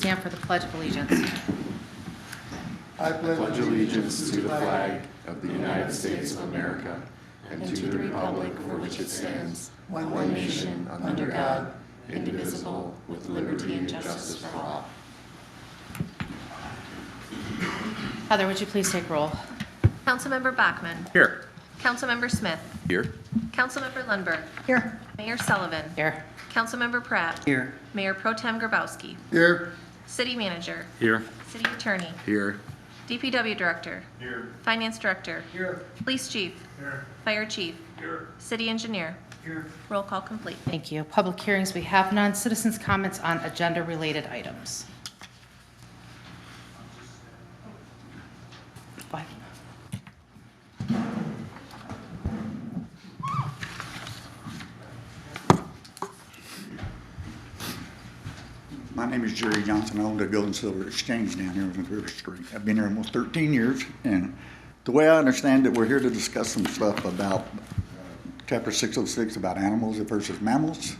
stand for the Pledge of Allegiance. I pledge allegiance to the flag of the United States of America and to the republic for which it stands, one nation, under God, indivisible, with liberty and justice for all. Heather, would you please take roll? Councilmember Bachmann. Here. Councilmember Smith. Here. Councilmember Lundberg. Here. Mayor Sullivan. Here. Councilmember Pratt. Here. Mayor Pro Tem Grabowski. Here. City Manager. Here. City Attorney. Here. DPW Director. Here. Finance Director. Here. Police Chief. Here. Fire Chief. Here. City Engineer. Here. Roll call complete. Thank you. Public hearings, we have none. Citizens' comments on agenda-related items. Go ahead. My name is Jerry Johnson. I own the Gold and Silver Exchange down here on River Street. I've been here almost 13 years, and the way I understand it, we're here to discuss some stuff about Chapter 606 about animals versus mammals.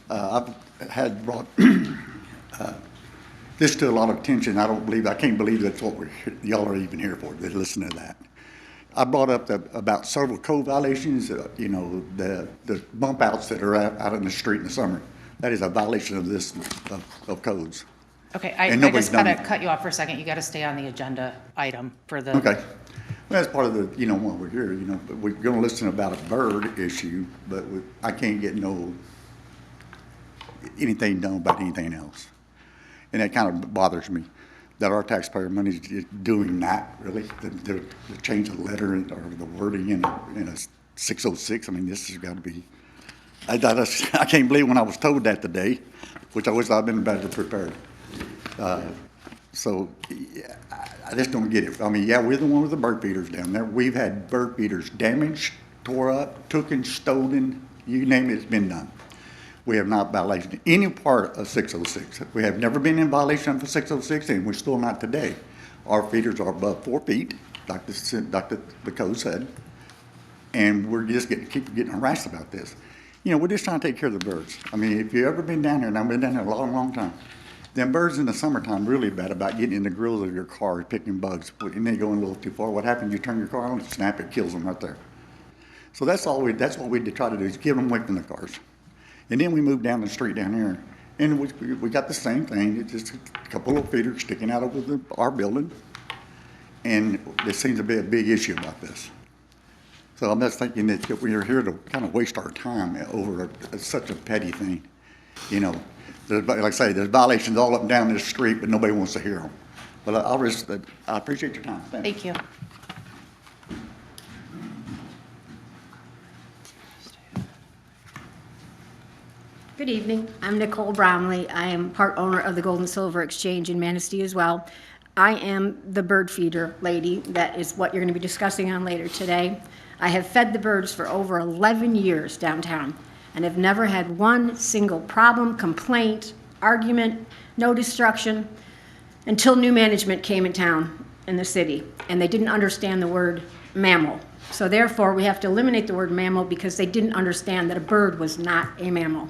I've had brought this to a lot of attention. I can't believe that's what y'all are even here for, to listen to that. I brought up about several code violations, the bump outs that are out in the street in the summer. That is a violation of this, of codes. Okay, I nobody's just got to done it. cut you off for a second. You got to stay on the agenda item for the. Okay. Well, that's part of the, why we're here, but we're gonna listen about a bird issue, but I can't get anything done about anything else. And that kind of bothers me, that our taxpayer money is just doing that, really, the change of the letter or the wording in a 606. I mean, this has got to be, I can't believe when I was told that today, which I wish I'd been better prepared. So yeah, I just don't get it. I mean, yeah, we're the one with the bird feeders down there. We've had bird feeders damaged, tore up, taken, stolen, you name it, it's been done. We have not violated any part of 606. We have never been in violation of 606, and we're still not today. Our feeders are above 4 feet, like the code said, and we're just keep getting harassed about this. We're just trying to take care of the birds. I mean, if you've ever been down here, and I've been down here a long, long time, them birds in the summertime really bad about getting in the grills of your car picking bugs. And they go a little too far. What happens? You turn your car on, snap, it kills them right there. So that's what we try to do, is give them away from the cars. And then we move down the street down here, and we got the same thing. It's just a couple of feeders sticking out over our building, and there seems to be a big issue about this. So I'm just thinking that we're here to kind of waste our time over such a petty thing. Like I say, there's violations all up and down this street, but nobody wants to hear them. But I appreciate your time. Thank you. Good evening. I'm Nicole Bromley. I am part owner of the Gold and Silver Exchange in Manistee as well. I am the bird feeder lady. That is what you're going to be discussing on later today. I have fed the birds for over 11 years downtown and have never had one single problem, complaint, argument, no destruction until new management came in town in the city, and they didn't understand the word mammal. So therefore, we have to eliminate the word mammal because they didn't understand that a bird was not a mammal.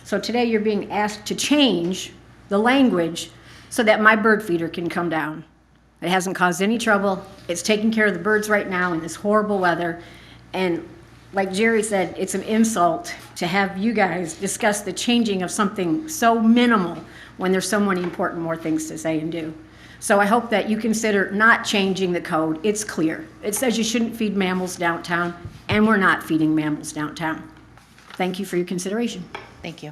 So today you're being asked to change the language so that my bird feeder can come down. It hasn't caused any trouble. It's taking care of the birds right now in this horrible weather. And like Jerry said, it's an insult to have you guys discuss the changing of something so minimal when there's so many important more things to say and do. So I hope that you consider not changing the code. It's clear. It says you shouldn't feed mammals downtown, and we're not feeding mammals downtown. Thank you for your consideration. Thank you.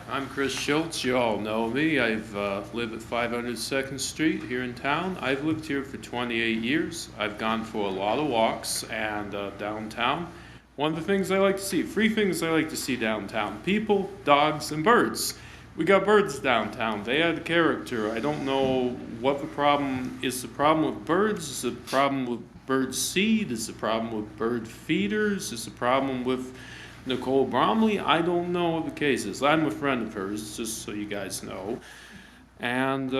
I'm Chris Schultz. You all know me. I've lived at 500 2nd Street here in town. I've lived here for 28 years. I've gone for a lot of walks and downtown. One of the things I like to see, 3 things I like to see downtown: people, dogs, and birds. We got birds downtown. They add character. I don't know what the problem is. The problem with birds? Is the problem with bird seed? Is the problem with bird feeders? Is the problem with Nicole Bromley? I don't know what the case is. I'm a friend of hers, just so you guys know. And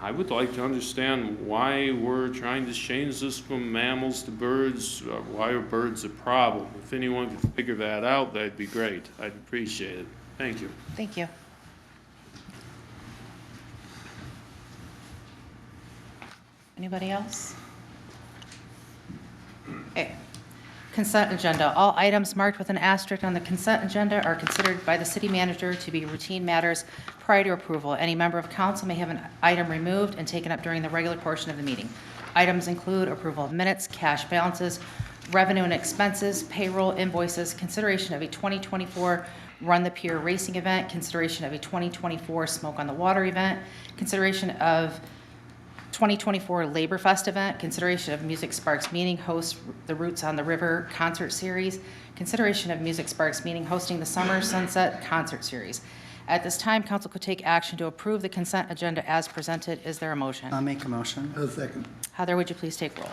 I would like to understand why we're trying to change this from mammals to birds. Why are birds a problem? If anyone could figure that out, that'd be great. I'd appreciate it. Thank you. Thank you. Anybody else? Okay. Consent agenda. All items marked with an asterisk on the consent agenda are considered by the city manager to be routine matters prior to approval. Any member of council may have an item removed and taken up during the regular portion of the meeting. Items include approval of minutes, cash balances, revenue and expenses, payroll, invoices, consideration of a 2024 Run the Pier racing event, consideration of a 2024 Smoke on the Water event, consideration of 2024 Labor Fest event, consideration of Music Sparks Meeting host the Roots on the River concert series, consideration of Music Sparks Meeting hosting the Summer Sunset concert series. At this time, council could take action to approve the consent agenda as presented. Is there a motion? I'll make a motion. A second. Heather, would you please take roll?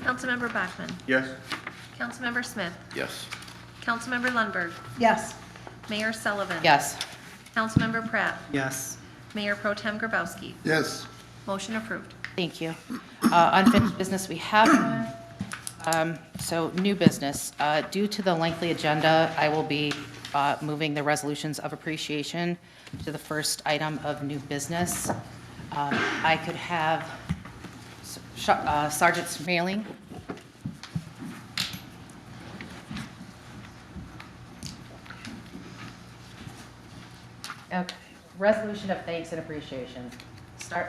Councilmember Bachman. Yes. Councilmember Smith. Yes. Councilmember Lundberg. Yes. Mayor Sullivan. Yes. Councilmember Pratt. Yes. Mayor Pro Tem Grabowski. Yes. Motion approved. Thank you. Unfinished business, we have none. So new business. Due to the lengthy agenda, I will be moving the resolutions of appreciation to the first item of new business. I could have Sergeant Smaling. Okay. Resolution of thanks and appreciation.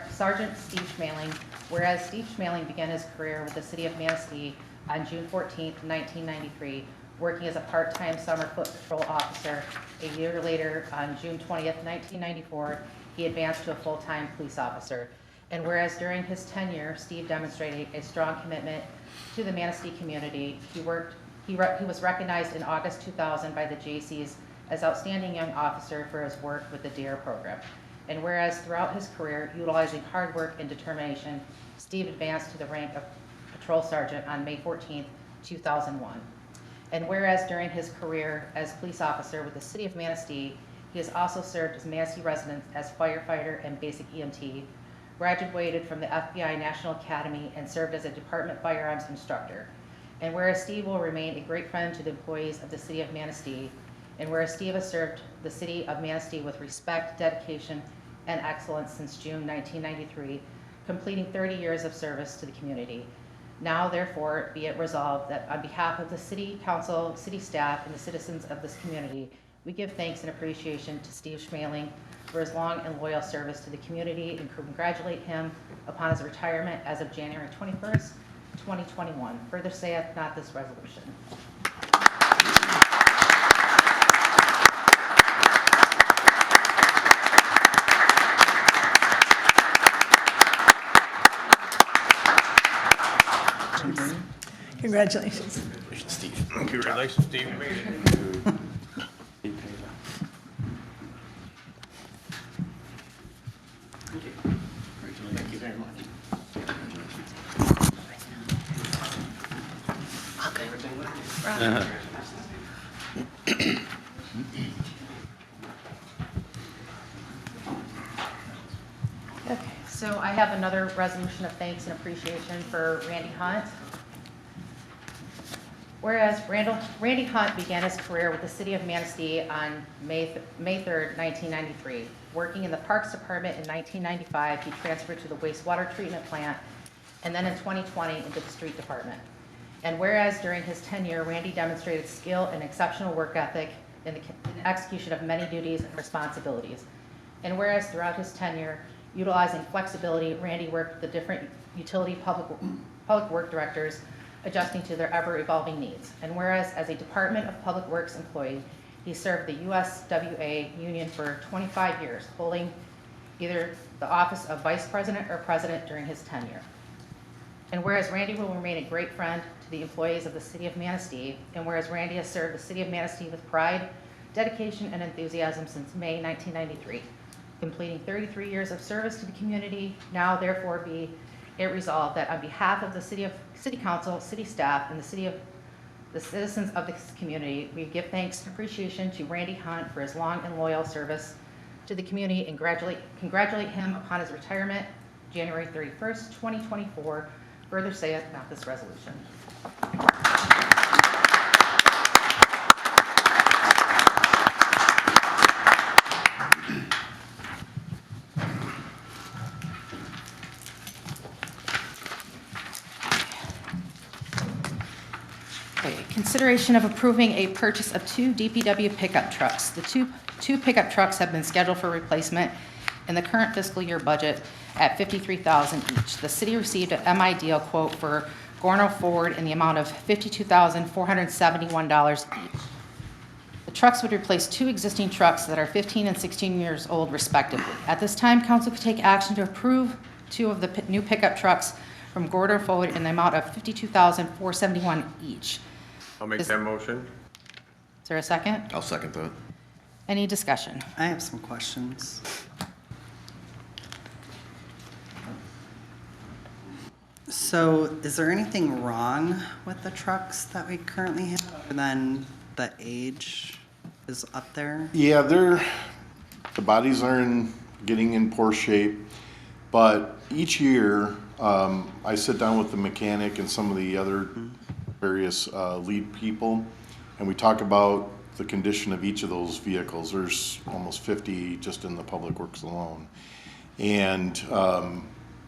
Sergeant Steve Schmaling, whereas Steve Schmaling began his career with the city of Manistee on June 14, 1993, working as a part-time summer foot patrol officer. A year later, on June 20, 1994, he advanced to a full-time police officer. And whereas during his tenure, Steve demonstrated a strong commitment to the Manistee community, he was recognized in August 2000 by the Jaycees as Outstanding Young Officer for his work with the DARE program. And whereas throughout his career, utilizing hard work and determination, Steve advanced to the rank of Patrol Sergeant on May 14, 2001. And whereas during his career as police officer with the city of Manistee, he has also served as Manistee resident as firefighter and basic EMT, graduated from the FBI National Academy, and served as a department firearms instructor. And whereas Steve will remain a great friend to the employees of the city of Manistee, and whereas Steve has served the city of Manistee with respect, dedication, and excellence since June 1993, completing 30 years of service to the community. Now, therefore, be it resolved that on behalf of the city council, city staff, and the citizens of this community, we give thanks and appreciation to Steve Schmaling for his long and loyal service to the community and congratulate him upon his retirement as of January 21st, 2021. Further saith not this resolution. Congratulations. Congratulations, Steve. Thank you very much. Okay, so I have another resolution of thanks and appreciation for Randy Hunt. Whereas Randy Hunt began his career with the city of Manistee on May 3rd, 1993. Working in the Parks Department in 1995, he transferred to the wastewater treatment plant, and then in 2020 into the street department. And whereas during his tenure, Randy demonstrated skill and exceptional work ethic in the execution of many duties and responsibilities. And whereas throughout his tenure, utilizing flexibility, Randy worked with the different utility public work directors, adjusting to their ever-evolving needs. And whereas as a Department of Public Works employee, he served the USWA union for 25 years, holding either the office of Vice President or President during his tenure. And whereas Randy will remain a great friend to the employees of the city of Manistee, and whereas Randy has served the city of Manistee with pride, dedication, and enthusiasm since May 1993, completing 33 years of service to the community, now therefore be it resolved that on behalf of the city council, city staff, and the citizens of this community, we give thanks and appreciation to Randy Hunt for his long and loyal service to the community and congratulate him upon his retirement, January 31st, 2024. Further saith not this resolution. Okay, consideration of approving a purchase of 2 DPW pickup trucks. The two pickup trucks have been scheduled for replacement in the current fiscal year budget at $53,000 each. The city received an MI deal quote for Gorno Ford in the amount of $52,471 each. The trucks would replace 2 existing trucks that are 15 and 16 years old respectively. At this time, council could take action to approve 2 of the new pickup trucks from Gordo Ford in the amount of $52,471 each. I'll make that motion. Is there a second? I'll second that. Any discussion? I have some questions. So is there anything wrong with the trucks that we currently have other than the age is up there? Yeah, the bodies are getting in poor shape, but each year, I sit down with the mechanic and some of the other various lead people, and we talk about the condition of each of those vehicles. There's almost 50 just in the public works alone. And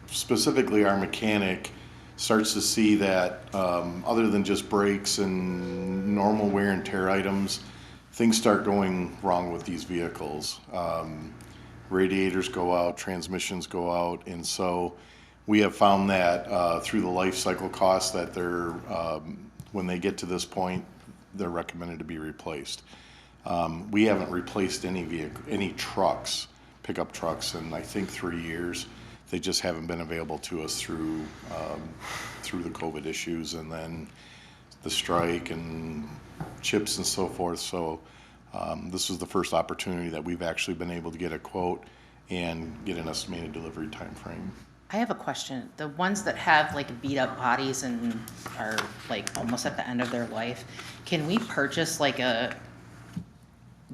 specifically our mechanic starts to see that other than just brakes and normal wear and tear items, things start going wrong with these vehicles. Radiators go out, transmissions go out, and so we have found that through the life cycle costs that they're, when they get to this point, they're recommended to be replaced. We haven't replaced any trucks, pickup trucks, in I think 3 years. They just haven't been available to us through the COVID issues and then the strike and chips and so forth. So this was the first opportunity that we've actually been able to get a quote and get an estimated delivery time frame. I have a question. The ones that have like beat up bodies and are like almost at the end of their life, can we purchase like a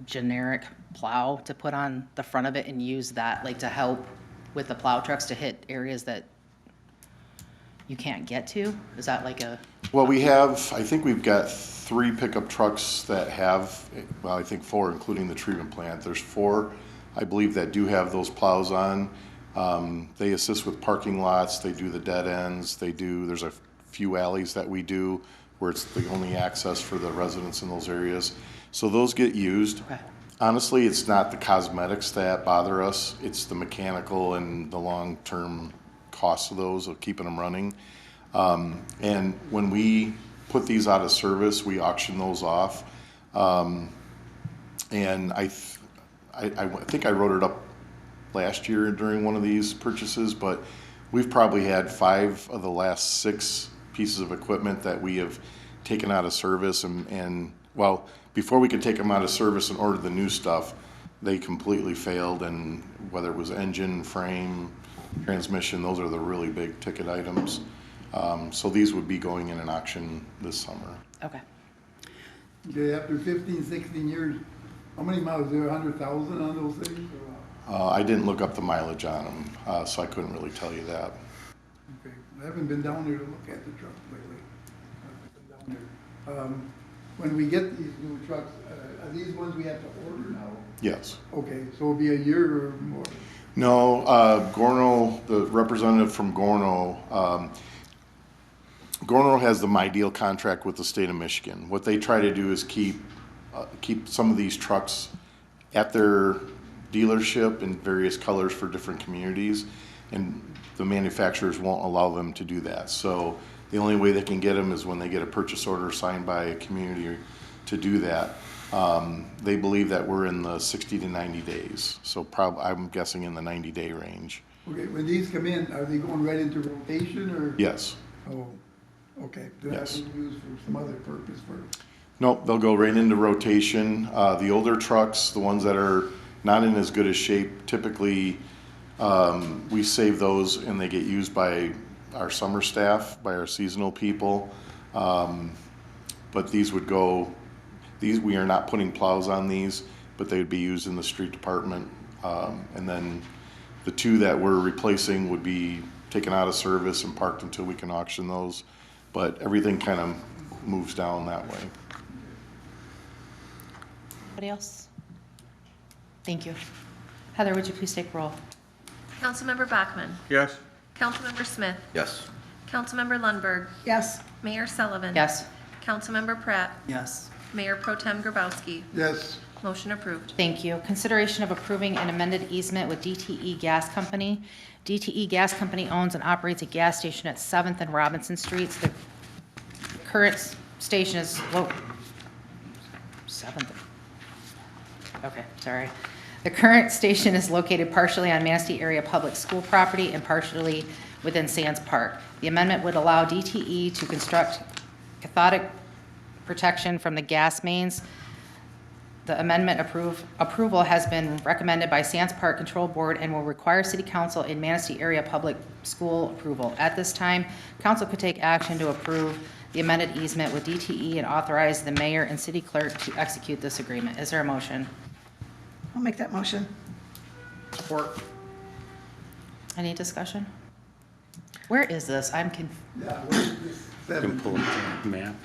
generic plow to put on the front of it and use that like to help with the plow trucks to hit areas that you can't get to? Is that like a? Well, I think we've got 3 pickup trucks that have, well, I think 4, including the treatment plant. There's 4, I believe, that do have those plows on. They assist with parking lots, they do the dead ends, there's a few alleys that we do where it's the only access for the residents in those areas. So those get used. Okay. Honestly, it's not the cosmetics that bother us, it's the mechanical and the long-term costs of those, of keeping them running. And when we put these out of service, we auction those off. And I think I wrote it up last year during one of these purchases, but we've probably had 5 of the last 6 pieces of equipment that we have taken out of service and well, before we could take them out of service and order the new stuff, they completely failed, and whether it was engine, frame, transmission, those are the really big ticket items. So these would be going in an auction this summer. Okay. Okay, after 15, 16 years, how many miles? Is there 100,000 on those things? I didn't look up the mileage on them, so I couldn't really tell you that. Okay, I haven't been down there to look at the trucks lately. I haven't been down there. When we get these new trucks, are these ones we have to order now? Yes. Okay, so it'll be a year or more? No, Gorno, the representative from Gorno, Gorno has the My Deal contract with the state of Michigan. What they try to do is keep some of these trucks at their dealership in various colors for different communities, and the manufacturers won't allow them to do that. So the only way they can get them is when they get a purchase order signed by a community to do that. They believe that we're in the 60 to 90 days, so I'm guessing in the 90-day range. Okay, when these come in, are they going right into rotation or? Yes. Oh, okay, do they have to be used for some other purpose first? Nope, they'll go right into rotation. The older trucks, the ones that are not in as good a shape, typically we save those and they get used by our summer staff, by our seasonal people. But these would go, we are not putting plows on these, but they would be used in the street department And then the two that we're replacing would be taken out of service and parked until we can auction those. But everything kind of moves down that way. Anybody else? Thank you. Heather, would you please take roll? Councilmember Bachmann. Yes. Councilmember Smith. Yes. Councilmember Lundberg. Yes. Mayor Sullivan. Yes. Councilmember Pratt. Yes. Mayor Pro Tem Grabowski. Yes, Motion approved. Thank you. Consideration of approving an amended easement with DTE Gas Company. DTE Gas Company owns and operates a gas station at 7th and Robinson Streets. The current station is 7th. Okay, sorry. The current station is located partially on Manistee area public school property and partially within Sands Park. The amendment would allow DTE to construct cathodic protection from the gas mains. The amendment approval has been recommended by Sands Park Control Board and will require City Council in Manistee area public school approval. At this time, council could take action to approve the amended easement with DTE and authorize the mayor and city clerk to execute this agreement. Is there a motion? I'll make that motion. Support. Any discussion? Where is this? yeah, where's this seven?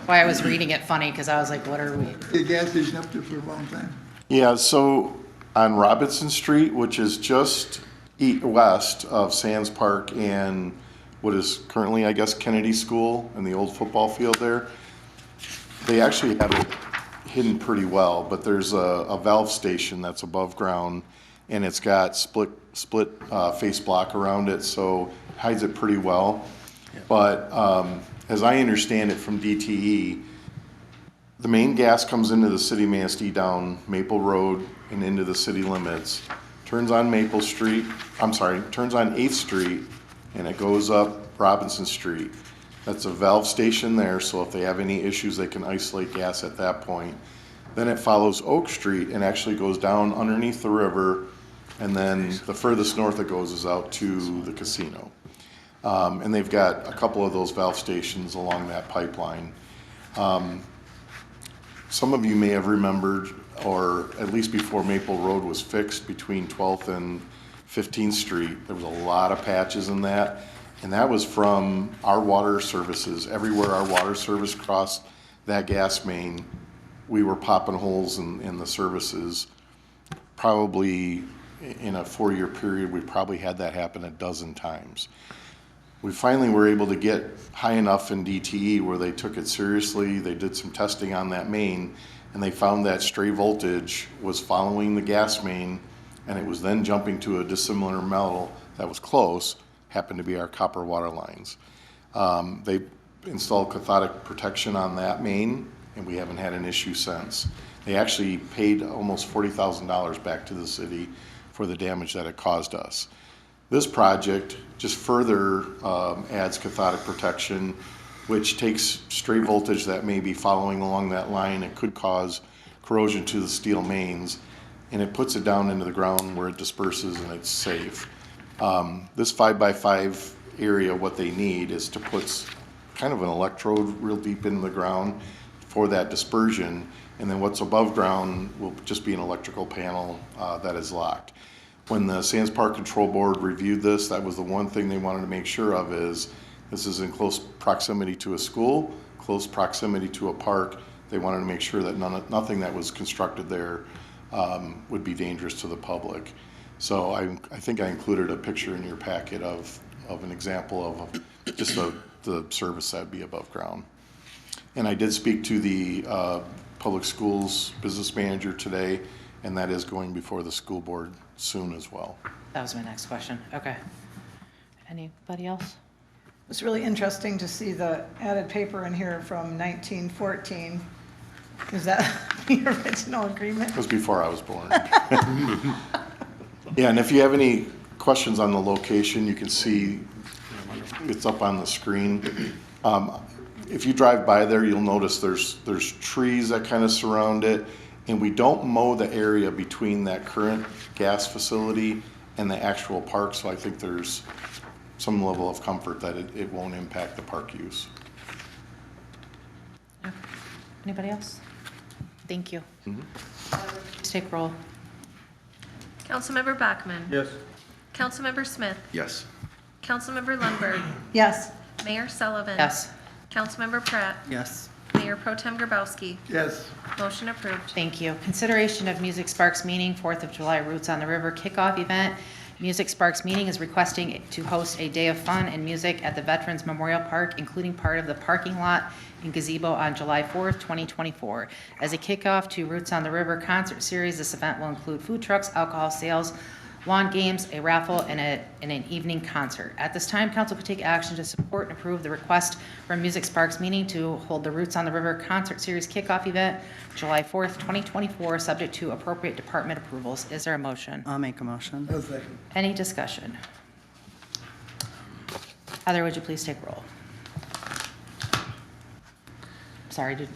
Why I was reading it funny because I was like, what are we? The gas station up there for a long time. Yeah, so on Robinson Street, which is just west of Sands Park and what is currently, I guess, Kennedy School and the old football field there, they actually have it hidden pretty well, but there's a valve station that's above ground and it's got split face block around it, so hides it pretty well. But as I understand it from DTE, the main gas comes into the city of Manistee down Maple Road and into the city limits, turns on turns on 8th Street, and it goes up Robinson Street. That's a valve station there, so if they have any issues, they can isolate gas at that point. Then it follows Oak Street and actually goes down underneath the river, and then the furthest north it goes is out to the casino. And they've got a couple of those valve stations along that pipeline. Some of you may have remembered, or at least before Maple Road was fixed between 12th and 15th Street, there was a lot of patches in that. And that was from our water services. Everywhere our water service crossed that gas main, we were popping holes in the services. Probably in a 4-year period, we probably had that happen a dozen times. We finally were able to get high enough in DTE where they took it seriously. They did some testing on that main, and they found that stray voltage was following the gas main, and it was then jumping to a dissimilar metal that was close, happened to be our copper water lines. They installed cathodic protection on that main, and we haven't had an issue since. They actually paid almost $40,000 back to the city for the damage that it caused us. This project just further adds cathodic protection, which takes stray voltage that may be following along that line. It could cause corrosion to the steel mains, and it puts it down into the ground where it disperses and it's safe. This 5x5 area, what they need is to put kind of an electrode real deep in the ground for that dispersion, and then what's above ground will just be an electrical panel that is locked. When the Sands Park Control Board reviewed this, that was the one thing they wanted to make sure of is this is in close proximity to a school, close proximity to a park. They wanted to make sure that nothing that was constructed there would be dangerous to the public. So I think I included a picture in your packet of an example of just the service that would be above ground. And I did speak to the public schools business manager today, and that is going before the school board soon as well. That was my next question. Okay. Anybody else? It was really interesting to see the added paper in here from 1914. Is that the original agreement? It was before I was born. Yeah, and if you have any questions on the location, you can see it's up on the screen. If you drive by there, you'll notice there's trees that kind of surround it, and we don't mow the area between that current gas facility and the actual park, so I think there's some level of comfort that it won't impact the park use. Anybody else? Thank you. Please take roll. Councilmember Bachman. Yes. Councilmember Smith. Yes. Councilmember Lundberg. Yes. Mayor Sullivan. Yes. Councilmember Pratt. Yes. Mayor Pro Tem Grabowski. Yes. Motion approved. Thank you. Consideration of Music Sparks Meeting, 4th of July Roots on the River kickoff event. Music Sparks Meeting is requesting to host a day of fun and music at the Veterans Memorial Park, including part of the parking lot and gazebo on July 4th, 2024. As a kickoff to Roots on the River concert series, this event will include food trucks, alcohol sales, lawn games, a raffle, and an evening concert. At this time, council could take action to support and approve the request from Music Sparks Meeting to hold the Roots on the River concert series kickoff event July 4th, 2024, subject to appropriate department approvals. Is there a motion? I'll make a motion. I'll second. Any discussion? Heather, would you please take roll? Sorry, did,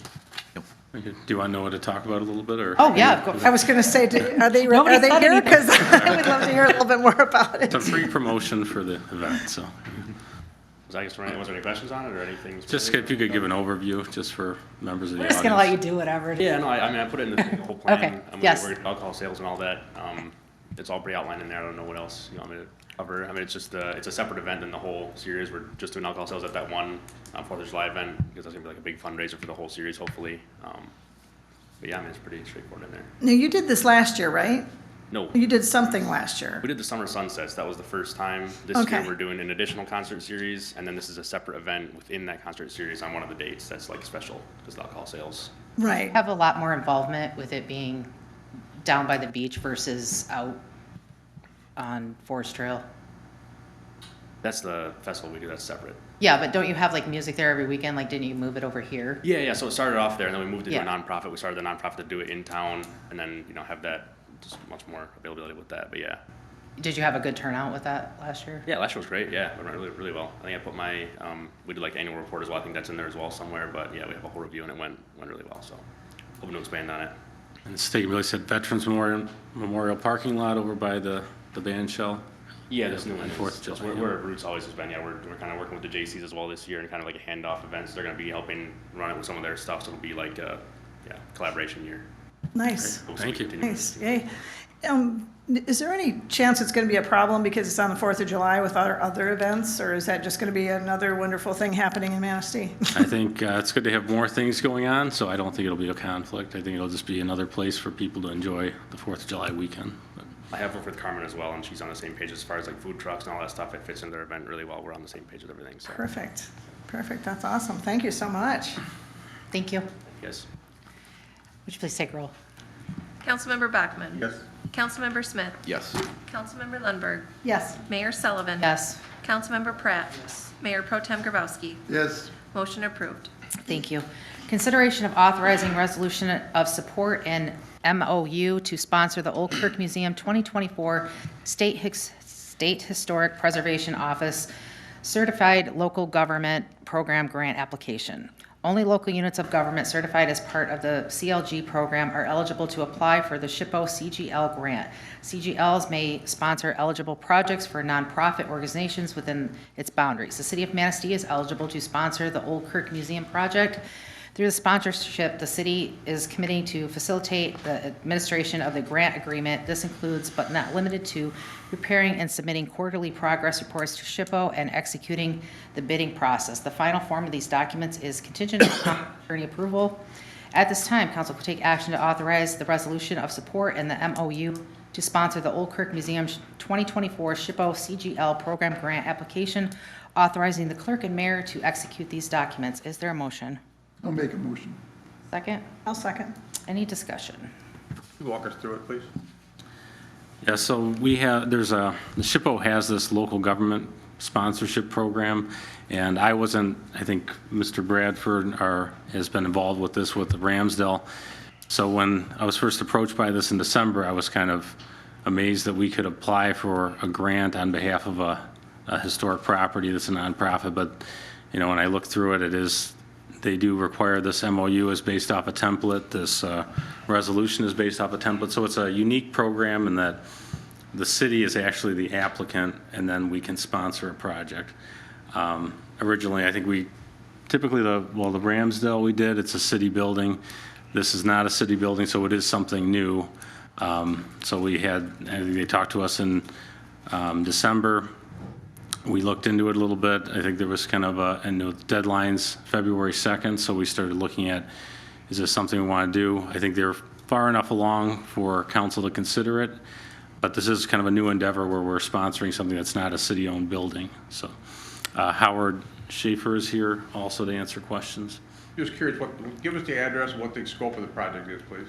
Do you want to know what to talk about a little bit, or? oh, yeah, go- I was going to say, are they Nobody here? said anything. Because I would love to hear a little bit more about it. It's a free promotion for the event, so Was there any questions on it or anything? just specific? if you could give an overview, just for members of the We're audience. just going to let you do whatever. Yeah, no, I mean, I put it in the whole plan. Okay, I mean, yes. we're alcohol sales and all that. It's all pretty outlined in there. I don't know what else you want me to cover. I mean, it's just, it's a separate event than the whole series. We're just doing alcohol sales at that one 4th of July event because that's gonna be like a big fundraiser for the whole series, hopefully. But yeah, I mean, it's pretty straightforward in there. Now, you did this last year, right? No, You did something last year. we did the Summer Sunsets. That was the first time. This Okay. year, we're doing an additional concert series, and then this is a separate event within that concert series on one of the dates that's like special because of alcohol sales. Right. have a lot more involvement with it being down by the beach versus out on Forest Trail. That's the festival we do. That's separate. Yeah, but don't you have like music there every weekend? Like, didn't you move it over here? Yeah. So it started off there, and then we moved to do a Yeah. nonprofit. We started the nonprofit to do it in town, and then have that just much more availability with that. But yeah, Did you have a good turnout with that last year? yeah, last year was great. Yeah, it went really, really well. I think I put my we did like the annual report as well. I think that's in there as well somewhere. But yeah, we have a whole review, and it went really well. So hoping to expand on it. And the state really said Veterans Memorial parking lot over by the band shell. Yeah, this new one. And 4th of Is July, where Roots always has been. Yeah, we're kind of working with the JCs as well this year, and kind of like a handoff events. They're going to be helping run it with some of their stuff, so it'll be like a collaboration year. Nice. Hopefully Thank you. continue. Nice. Yay. Is there any chance it's going to be a problem because it's on the 4th of July with our other events? Or is that just going to be another wonderful thing happening in Manistee? I think it's good to have more things going on, so I don't think it'll be a conflict. I think it'll just be another place for people to enjoy the 4th of July weekend. But I have worked with Carmen as well, and she's on the same page as far as like food trucks and all that stuff. It fits into their event really well. We're on the same page with everything. So, Perfect. Perfect. That's awesome. Thank you so much. Thank you. yes. Would you please take roll? Councilmember Bachman. Yes. Councilmember Smith. Yes. Councilmember Lundberg. Yes. Mayor Sullivan. Yes. Councilmember Pratt. Mayor Pro Tem Grabowski. Yes. Motion approved. Thank you. Consideration of authorizing resolution of support and MOU to sponsor the Old Kirk Museum 2024 State Historic Preservation Office Certified Local Government Program Grant Application. Only local units of government certified as part of the CLG program are eligible to apply for the SHPO CGL grant. CGLs may sponsor eligible projects for nonprofit organizations within its boundaries. The City of Manistee is eligible to sponsor the Old Kirk Museum project. Through the sponsorship, the city is committing to facilitate the administration of the grant agreement. This includes, but not limited to, preparing and submitting quarterly progress reports to SHPO and executing the bidding process. The final form of these documents is contingent upon attorney approval. At this time, council could take action to authorize the resolution of support and the MOU to sponsor the Old Kirk Museum 2024 SHPO CGL program grant application, authorizing the clerk and mayor to execute these documents. Is there a motion? I'll make a motion. Second? I'll second. Any discussion? Walk us through it, please. yeah, so we have, the SHPO has this local government sponsorship program, and I think Mr. Bradford has been involved with this with Ramsdale. So when I was first approached by this in December, I was kind of amazed that we could apply for a grant on behalf of a historic property that's a nonprofit. But, when I looked through it, they do require this MOU is based off a template. This resolution is based off a template. So it's a unique program in that the city is actually the applicant, and then we can sponsor a project. Originally, I think typically the Ramsdale we did, it's a city building. This is not a city building, so it is something new. So they talked to us in December. We looked into it a little bit. I think there was kind of and the deadline's February 2nd, so we started looking at, is this something we want to do? I think they're far enough along for council to consider it, but this is kind of a new endeavor where we're sponsoring something that's not a city-owned building. So Howard Schaefer is here also to answer questions. Just curious, give us the address, what the scope of the project is, please.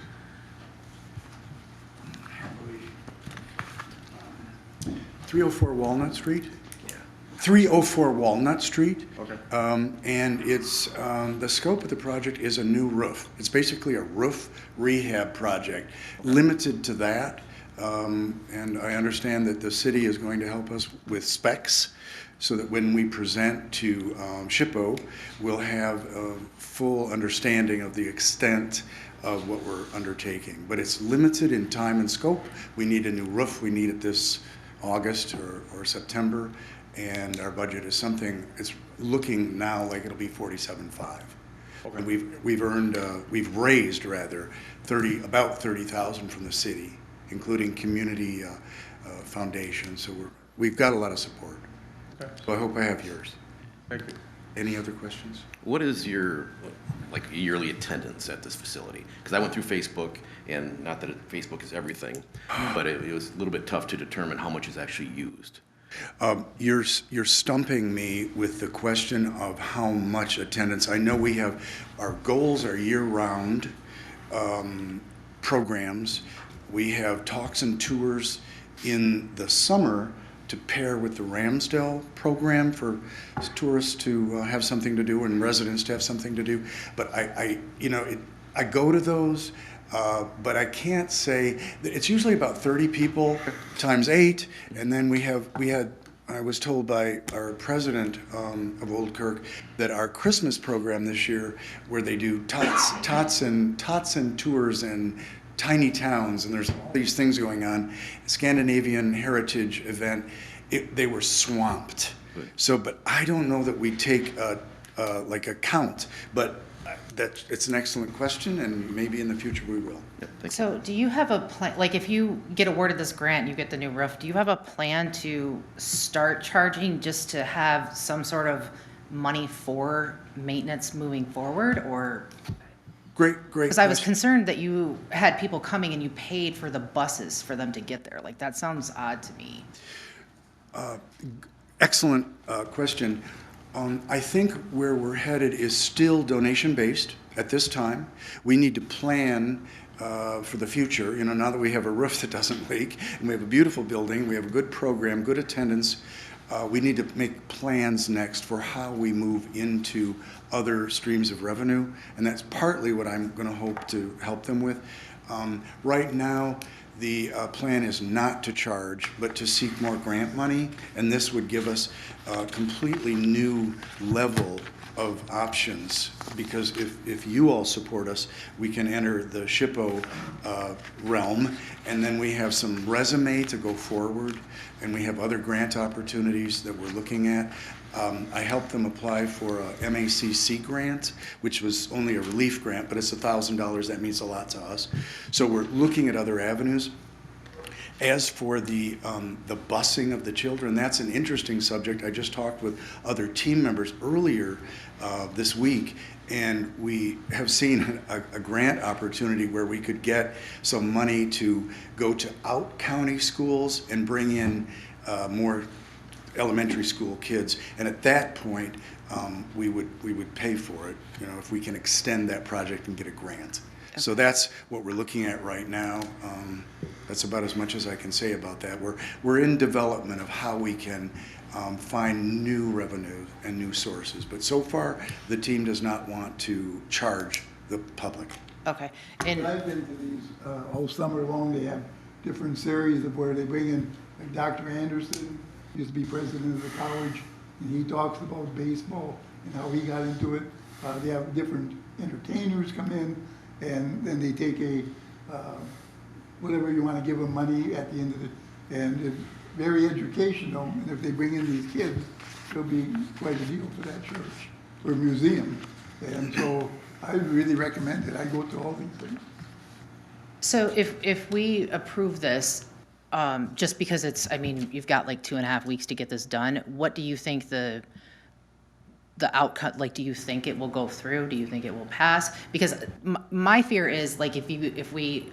304 Walnut Street? 304 Walnut Street. Okay. And it's, the scope of the project is a new roof. It's basically a roof rehab project, limited to that. And I understand that the city is going to help us with specs so that when we present to SHPO, we'll have a full understanding of the extent of what we're undertaking. But it's limited in time and scope. We need a new roof. We need it this August or September. And our budget is something, it's looking now like it'll be 47.5. Okay. And we've raised rather about 30,000 from the city, including community foundation. So we've got a lot of support. Okay. So I hope I have yours. Thank you. Any other questions? What is your yearly attendance at this facility? Because I went through Facebook, and not that Facebook is everything, but it was a little bit tough to determine how much is actually used. You're stumping me with the question of how much attendance. I know we have, our goals are year-round programs. We have talks and tours in the summer to pair with the Ramsdale program for tourists to have something to do and residents to have something to do. But I go to those. But I can't say, it's usually about 30 people times 8, and then I was told by our president of Old Kirk that our Christmas program this year, where they do tots and tours in tiny towns, and there's all these things going on, Scandinavian heritage event, they were swamped. So, but I don't know that we take a count, but it's an excellent question, and maybe in the future we will. So do you have a plan, like if you get awarded this grant, you get the new roof, do you have a plan to start charging just to have some sort of money for maintenance moving forward, or? Great Because I was concerned that you had people coming and you paid for the buses for them to get there. Like, that sounds odd to me. Excellent question. I think where we're headed is still donation-based at this time. We need to plan for the future. Now that we have a roof that doesn't leak, and we have a beautiful building, we have a good program, good attendance, we need to make plans next for how we move into other streams of revenue, and that's partly what I'm going to hope to help them with. Right now, the plan is not to charge, but to seek more grant money, and this would give us a completely new level of options, because if you all support us, we can enter the SHPO realm, and then we have some resume to go forward, and we have other grant opportunities that we're looking at. I helped them apply for a MACC grant, which was only a relief grant, but it's $1,000. That means a lot to us. So we're looking at other avenues. As for the busing of the children, that's an interesting subject. I just talked with other team members earlier this week, and we have seen a grant opportunity where we could get some money to go to out-county schools and bring in more elementary school kids, and at that point we would pay for it, if we can extend that project and get a grant. Okay. So that's what we're looking at right now. That's about as much as I can say about that. We're in development of how we can find new revenue and new sources, but so far the team does not want to charge the public. Okay. And I've been to these all summer long. They have different series of where they bring in, like Dr. Anderson used to be president of the college, and he talks about baseball and how he got into it. They have different entertainers come in, and then they take whatever you want to give them money at the end of it, and it's very educational. And if they bring in these kids, it'll be quite a deal for that church or museum. And so I really recommend it. I go to all these things. So if we approve this, just because it's, I mean, you've got like 2.5 weeks to get this done, what do you think the outcome, like, do you think it will go through? Do you think it will pass? Because my fear is, like, if we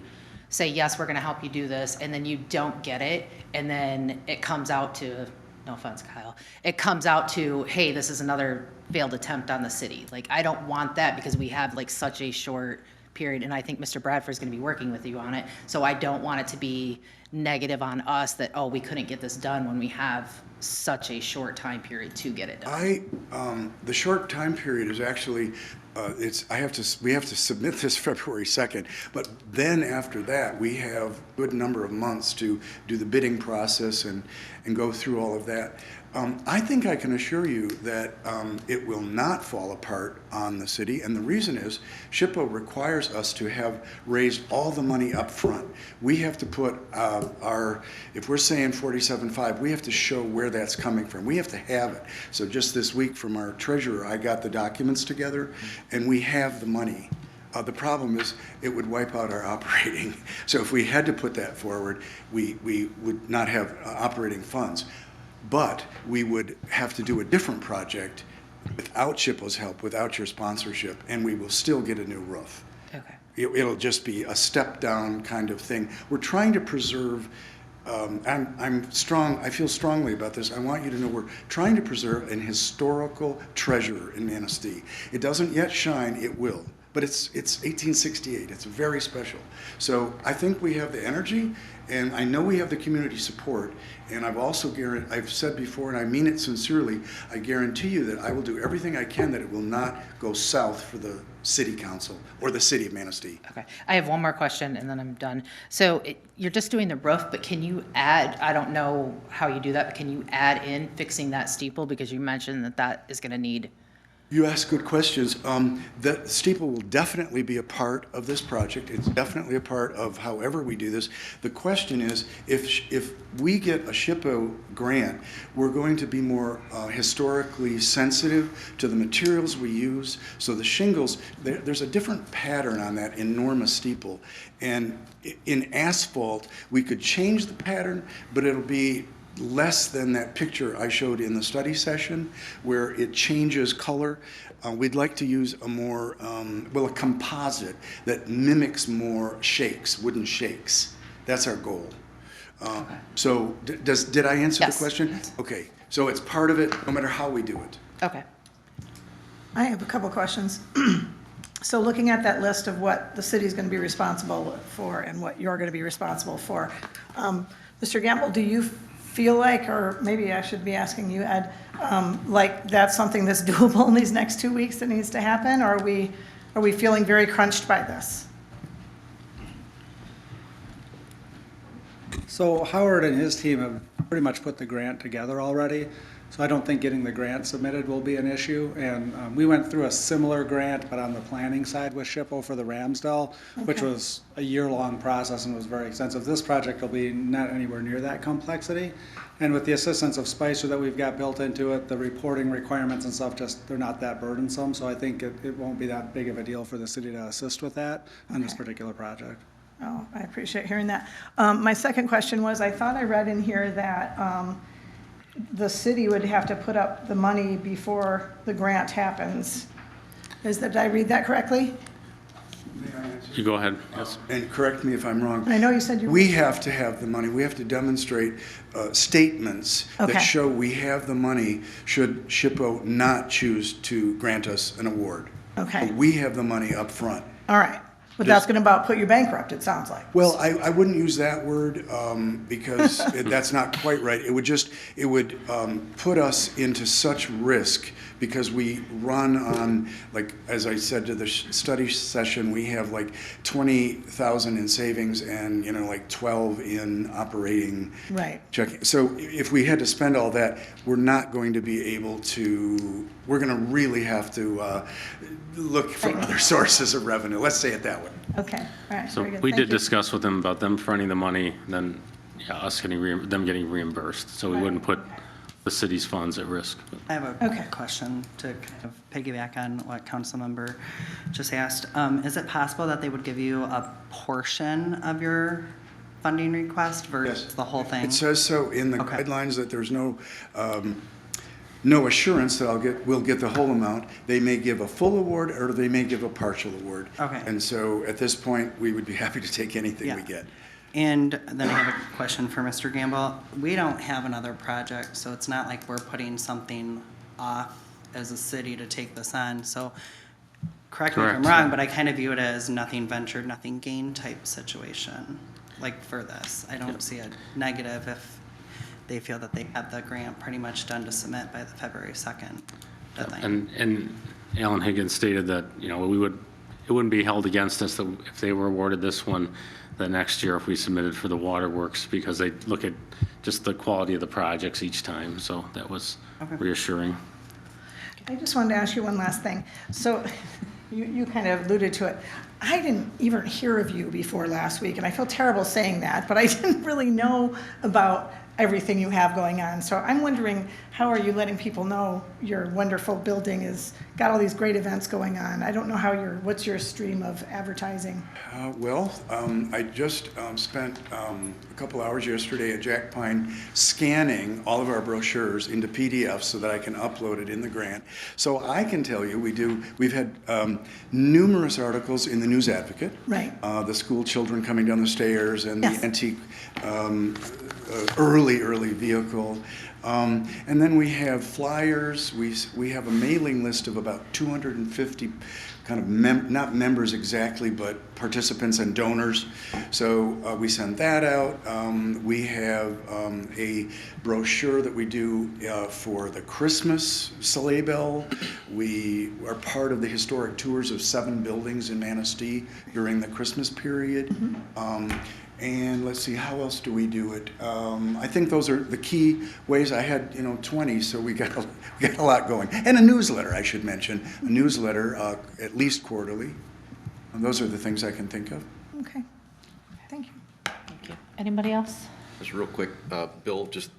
say, yes, we're gonna help you do this, and then you don't get it, and then it comes out to, no offense, Kyle, it comes out to, hey, this is another failed attempt on the city. Like, I don't want that, because we have like such a short period, and I think Mr. Bradford's gonna be working with you on it, so I don't want it to be negative on us that, oh, we couldn't get this done when we have such a short time period to get it done. The short time period is actually, we have to submit this February 2nd, but then after that, we have a good number of months to do the bidding process and go through all of that. I think I can assure you that it will not fall apart on the city, and the reason is SHPO requires us to have raised all the money up front. We have to put if we're saying 47.5, we have to show where that's coming from. We have to have it. So just this week from our treasurer, I got the documents together, and we have the money. The problem is it would wipe out our operating. So if we had to put that forward, we would not have operating funds. But we would have to do a different project without SHPO's help, without your sponsorship, and we will still get a new roof. Okay. It'll just be a step down kind of thing. We're trying to preserve, I feel strongly about this. I want you to know we're trying to preserve an historical treasure in Manistee. It doesn't yet shine, it will. But it's 1868, it's very special. So I think we have the energy, and I know we have the community support, and I've said before, and I mean it sincerely, I guarantee you that I will do everything I can that it will not go south for the city council or the city of Manistee. Okay, I have one more question and then I'm done. So you're just doing the roof, but can you add, I don't know how you do that, but can you add in fixing that steeple? Because you mentioned that is gonna need. You ask good questions. The steeple will definitely be a part of this project. It's definitely a part of however we do this. The question is, if we get a SHPO grant, we're going to be more historically sensitive to the materials we use. So the shingles, there's a different pattern on that enormous steeple. And in asphalt, we could change the pattern, but it'll be less than that picture I showed in the study session where it changes color. We'd like to use a more, a composite that mimics more shakes, wooden shakes. That's our goal. So did I answer the question? Yes. Okay, so it's part of it no matter how we do it. Okay. I have a couple questions. So looking at that list of what the city's going to be responsible for and what you're going to be responsible for, Mr. Gamble, do you feel like, or maybe I should be asking you, Ed, like that's something that's doable in these next 2 weeks that needs to happen? Or are we feeling very crunched by this? So Howard and his team have pretty much put the grant together already. So I don't think getting the grant submitted will be an issue. And we went through a similar grant, but on the planning side with SHPO for the Ramsdell, which was a year-long process and was very extensive. This project will be not anywhere near that complexity. And with the assistance of Spicer that we've got built into it, the reporting requirements and stuff, they're not that burdensome. So I think it won't be that big of a deal for the city to assist with that on this particular project. Oh, I appreciate hearing that. My second question was, I thought I read in here that the city would have to put up the money before the grant happens. Did I read that correctly? You go ahead, yes. And correct me if I'm wrong. I know you said you. We have to have the money. We have to demonstrate statements that show we have the money should SHPO not choose to grant us an award. Okay. But we have the money up front. All right. But that's going to about put you bankrupt, it sounds like. Well, I wouldn't use that word because that's not quite right. It would put us into such risk because we run on, like, as I said to the study session, we have like 20,000 in savings and, like 12 in operating. Right. Checking. So if we had to spend all that, we're not going to be able to, we're going to really have to look for other sources of revenue. Let's say it that way. Okay, all right. So we did discuss with them about them fronting the money, then us them getting reimbursed. So we wouldn't put the city's funds at risk. I have Okay. a question to kind of piggyback on what Councilmember just asked. Is it possible that they would give you a portion of your funding request versus the whole thing? It says so in the Okay. guidelines that there's no assurance that we'll get the whole amount. They may give a full award or they may give a partial award. Okay. And so at this point, we would be happy to take anything we Yeah. get. And then I have a question for Mr. Gamble. We don't have another project, so it's not like we're putting something off as a city to take this on. So correct me if I'm Correct. wrong, but I kind of view it as nothing ventured, nothing gained type situation, like for this. I don't see a negative if they feel that they have the grant pretty much done to submit by the February 2nd deadline. And Alan Higgins stated that, it wouldn't be held against us that if they were awarded this one, the next year if we submitted for the waterworks, because they look at just the quality of the projects each time. So that was reassuring. I just wanted to ask you one last thing. So you kind of alluded to it. I didn't even hear of you before last week, and I feel terrible saying that, but I didn't really know about everything you have going on. So I'm wondering, how are you letting people know your wonderful building is got all these great events going on? I don't know what's your stream of advertising? I just spent a couple hours yesterday at Jack Pine scanning all of our brochures into PDFs so that I can upload it in the grant. So I can tell you, we've had numerous articles in the News Advocate. Right. The school children coming down the stairs and Yes. the antique early vehicle. And then we have flyers. We have a mailing list of about 250 kind of not members exactly, but participants and donors. So we send that out. We have a brochure that we do for the Christmas sleigh bell. We are part of the historic tours of 7 buildings in Manistee during the Christmas period. And let's see, how else do we do it? I think those are the key ways. I had, 20, so we got a lot going. And a newsletter, I should mention, a newsletter at least quarterly. And those are the things I can think of. Okay, thank you. Thank you. Anybody else? Just real quick, Bill, just,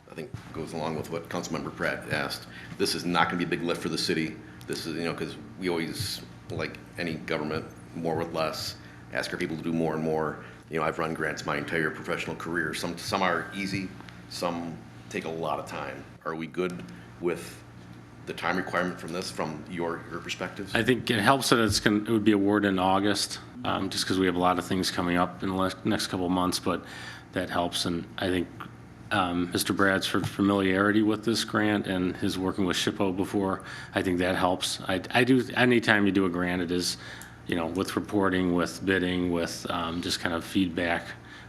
I think goes along with what Councilmember Pratt asked. This is not going to be a big lift for the city. This is, because we always, like any government, more with less, ask our people to do more and more. I've run grants my entire professional career. Some are easy, some take a lot of time. Are we good with the time requirement from your perspectives? I think it helps that it would be awarded in August, just because we have a lot of things coming up in the next couple of months, but that helps. And I think Mr. Brad's familiarity with this grant and his working with SHPO before, I think that helps. I do, anytime you do a grant, it is, with reporting, with bidding, with just kind of feedback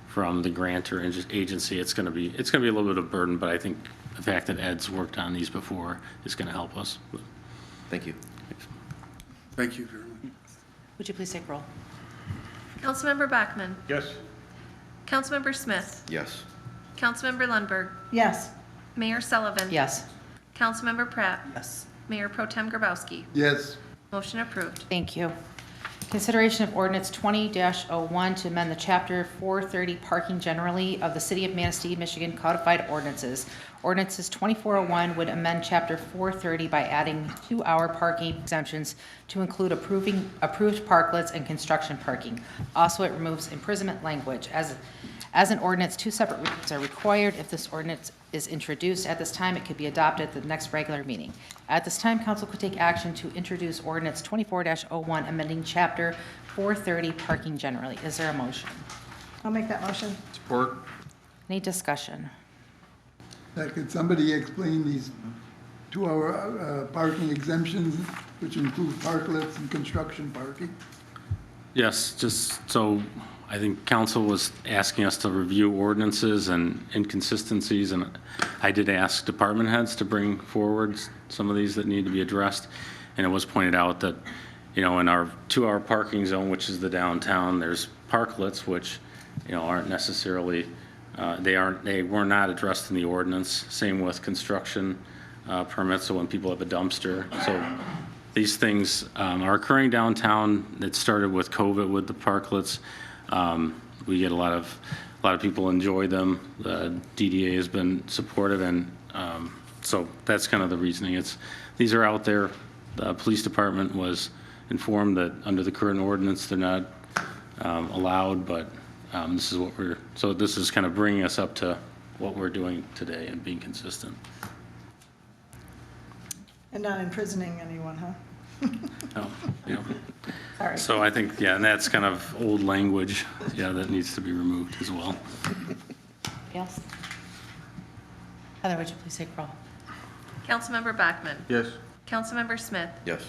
from the grantor agency, it's going to be a little bit of burden, but I think the fact that Ed's worked on these before is going to help us. Thank you. Thank you very much. Would you please take roll? Councilmember Bachman. Yes. Councilmember Smith. Yes. Councilmember Lundberg. Yes. Mayor Sullivan. Yes. Councilmember Pratt. Yes. Mayor Pro Tem Grabowski. Yes. Motion approved. Thank you. Consideration of ordinance 20-01 to amend the chapter 430 parking generally of the City of Manistee, Michigan codified ordinances. Ordinances 2401 would amend chapter 430 by adding 2-hour parking exemptions to include approved parklets and construction parking. Also, it removes imprisonment language. As an ordinance, 2 separate readings are required. If this ordinance is introduced at this time, it could be adopted at the next regular meeting. At this time, council could take action to introduce ordinance 24-01, amending chapter 430 parking generally. Is there a motion? I'll make that motion. Support. Any discussion? Could somebody explain these 2-hour parking exemptions, which include parklets and construction parking? Yes, just so I think council was asking us to review ordinances and inconsistencies, and I did ask department heads to bring forward some of these that need to be addressed. And it was pointed out that, in our 2-hour parking zone, which is the downtown, there's parklets, which, aren't necessarily, they were not addressed in the ordinance. Same with construction permits, so when people have a dumpster. So these things are occurring downtown. It started with COVID with the parklets. We get a lot of people enjoy them. The DDA has been supportive, and So that's kind of the reasoning. These are out there. The police department was informed that under the current ordinance, they're not allowed, but this is so this is kind of bringing us up to what we're doing today and being consistent. And not imprisoning anyone, huh? Oh, yeah. Sorry. So I think, yeah, and that's kind of old language, yeah, that needs to be removed as well. Yes. Heather, would you please take roll? Councilmember Bachman. Yes. Councilmember Smith. Yes.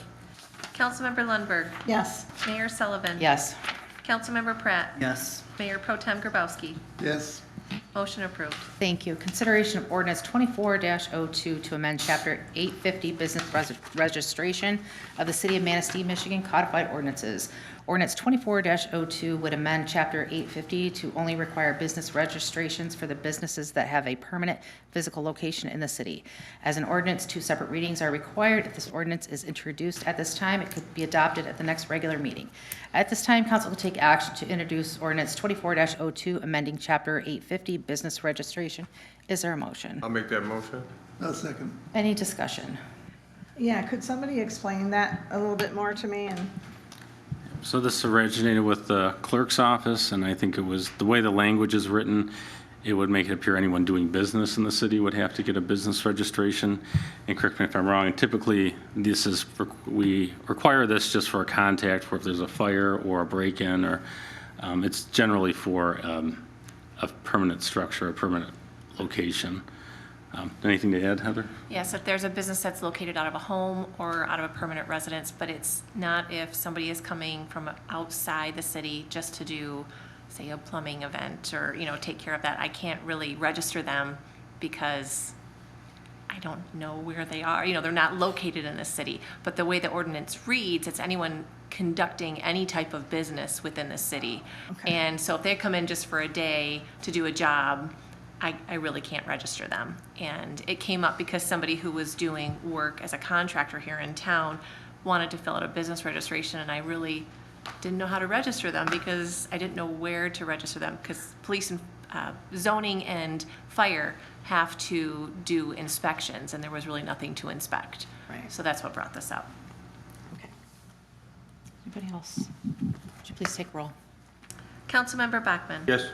Councilmember Lundberg. Yes. Mayor Sullivan. Yes. Councilmember Pratt. Yes. Mayor Pro Tem Grabowski. Yes. Motion approved. Thank you. Consideration of ordinance 24-02 to amend Chapter 850 Business Registration of the City of Manistee, Michigan Codified Ordinances. Ordinance 24-02 would amend Chapter 850 to only require business registrations for the businesses that have a permanent physical location in the city. As an ordinance, 2 separate readings are required. If this ordinance is introduced at this time, it could be adopted at the next regular meeting. At this time, council will take action to introduce ordinance 24-02, amending Chapter 850 Business Registration. Is there a motion? I'll make that motion. A second. Any discussion? Yeah, could somebody explain that a little bit more to me? And So this originated with the clerk's office, and I think it was, the way the language is written, it would make it appear anyone doing business in the city would have to get a business registration. And correct me if I'm wrong, and typically this is, we require this just for a contact, for if there's a fire or a break-in, or it's generally for a permanent structure, a permanent location. Anything to add, Heather? Yes, if there's a business that's located out of a home or out of a permanent residence, but it's not if somebody is coming from outside the city just to do, say, a plumbing event or, take care of that. I can't really register them because I don't know where they are. They're not located in the city. But the way the ordinance reads, it's anyone conducting any type of business within the city. Okay. And so if they come in just for a day to do a job, I really can't register them. And it came up because somebody who was doing work as a contractor here in town wanted to fill out a business registration, and I really didn't know how to register them because I didn't know where to register them, because police and zoning and fire have to do inspections, and there was really nothing to inspect. Right. So that's what brought this up. Okay. Anybody else? Would you please take roll? Councilmember Bachman. Yes.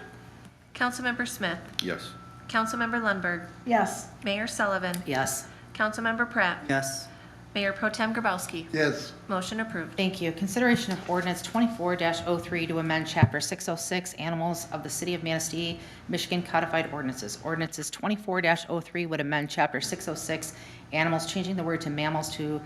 Councilmember Smith. Yes. Councilmember Lundberg. yes. Mayor Sullivan. Yes. Councilmember Pratt. Yes. Mayor Pro Tem Grabowski. Yes. Motion approved. Thank you. Consideration of ordinance 24-03 to amend Chapter 606 Animals of the City of Manistee, Michigan Codified Ordinances. Ordinances 24-03 would amend Chapter 606 Animals, changing the word to mammals to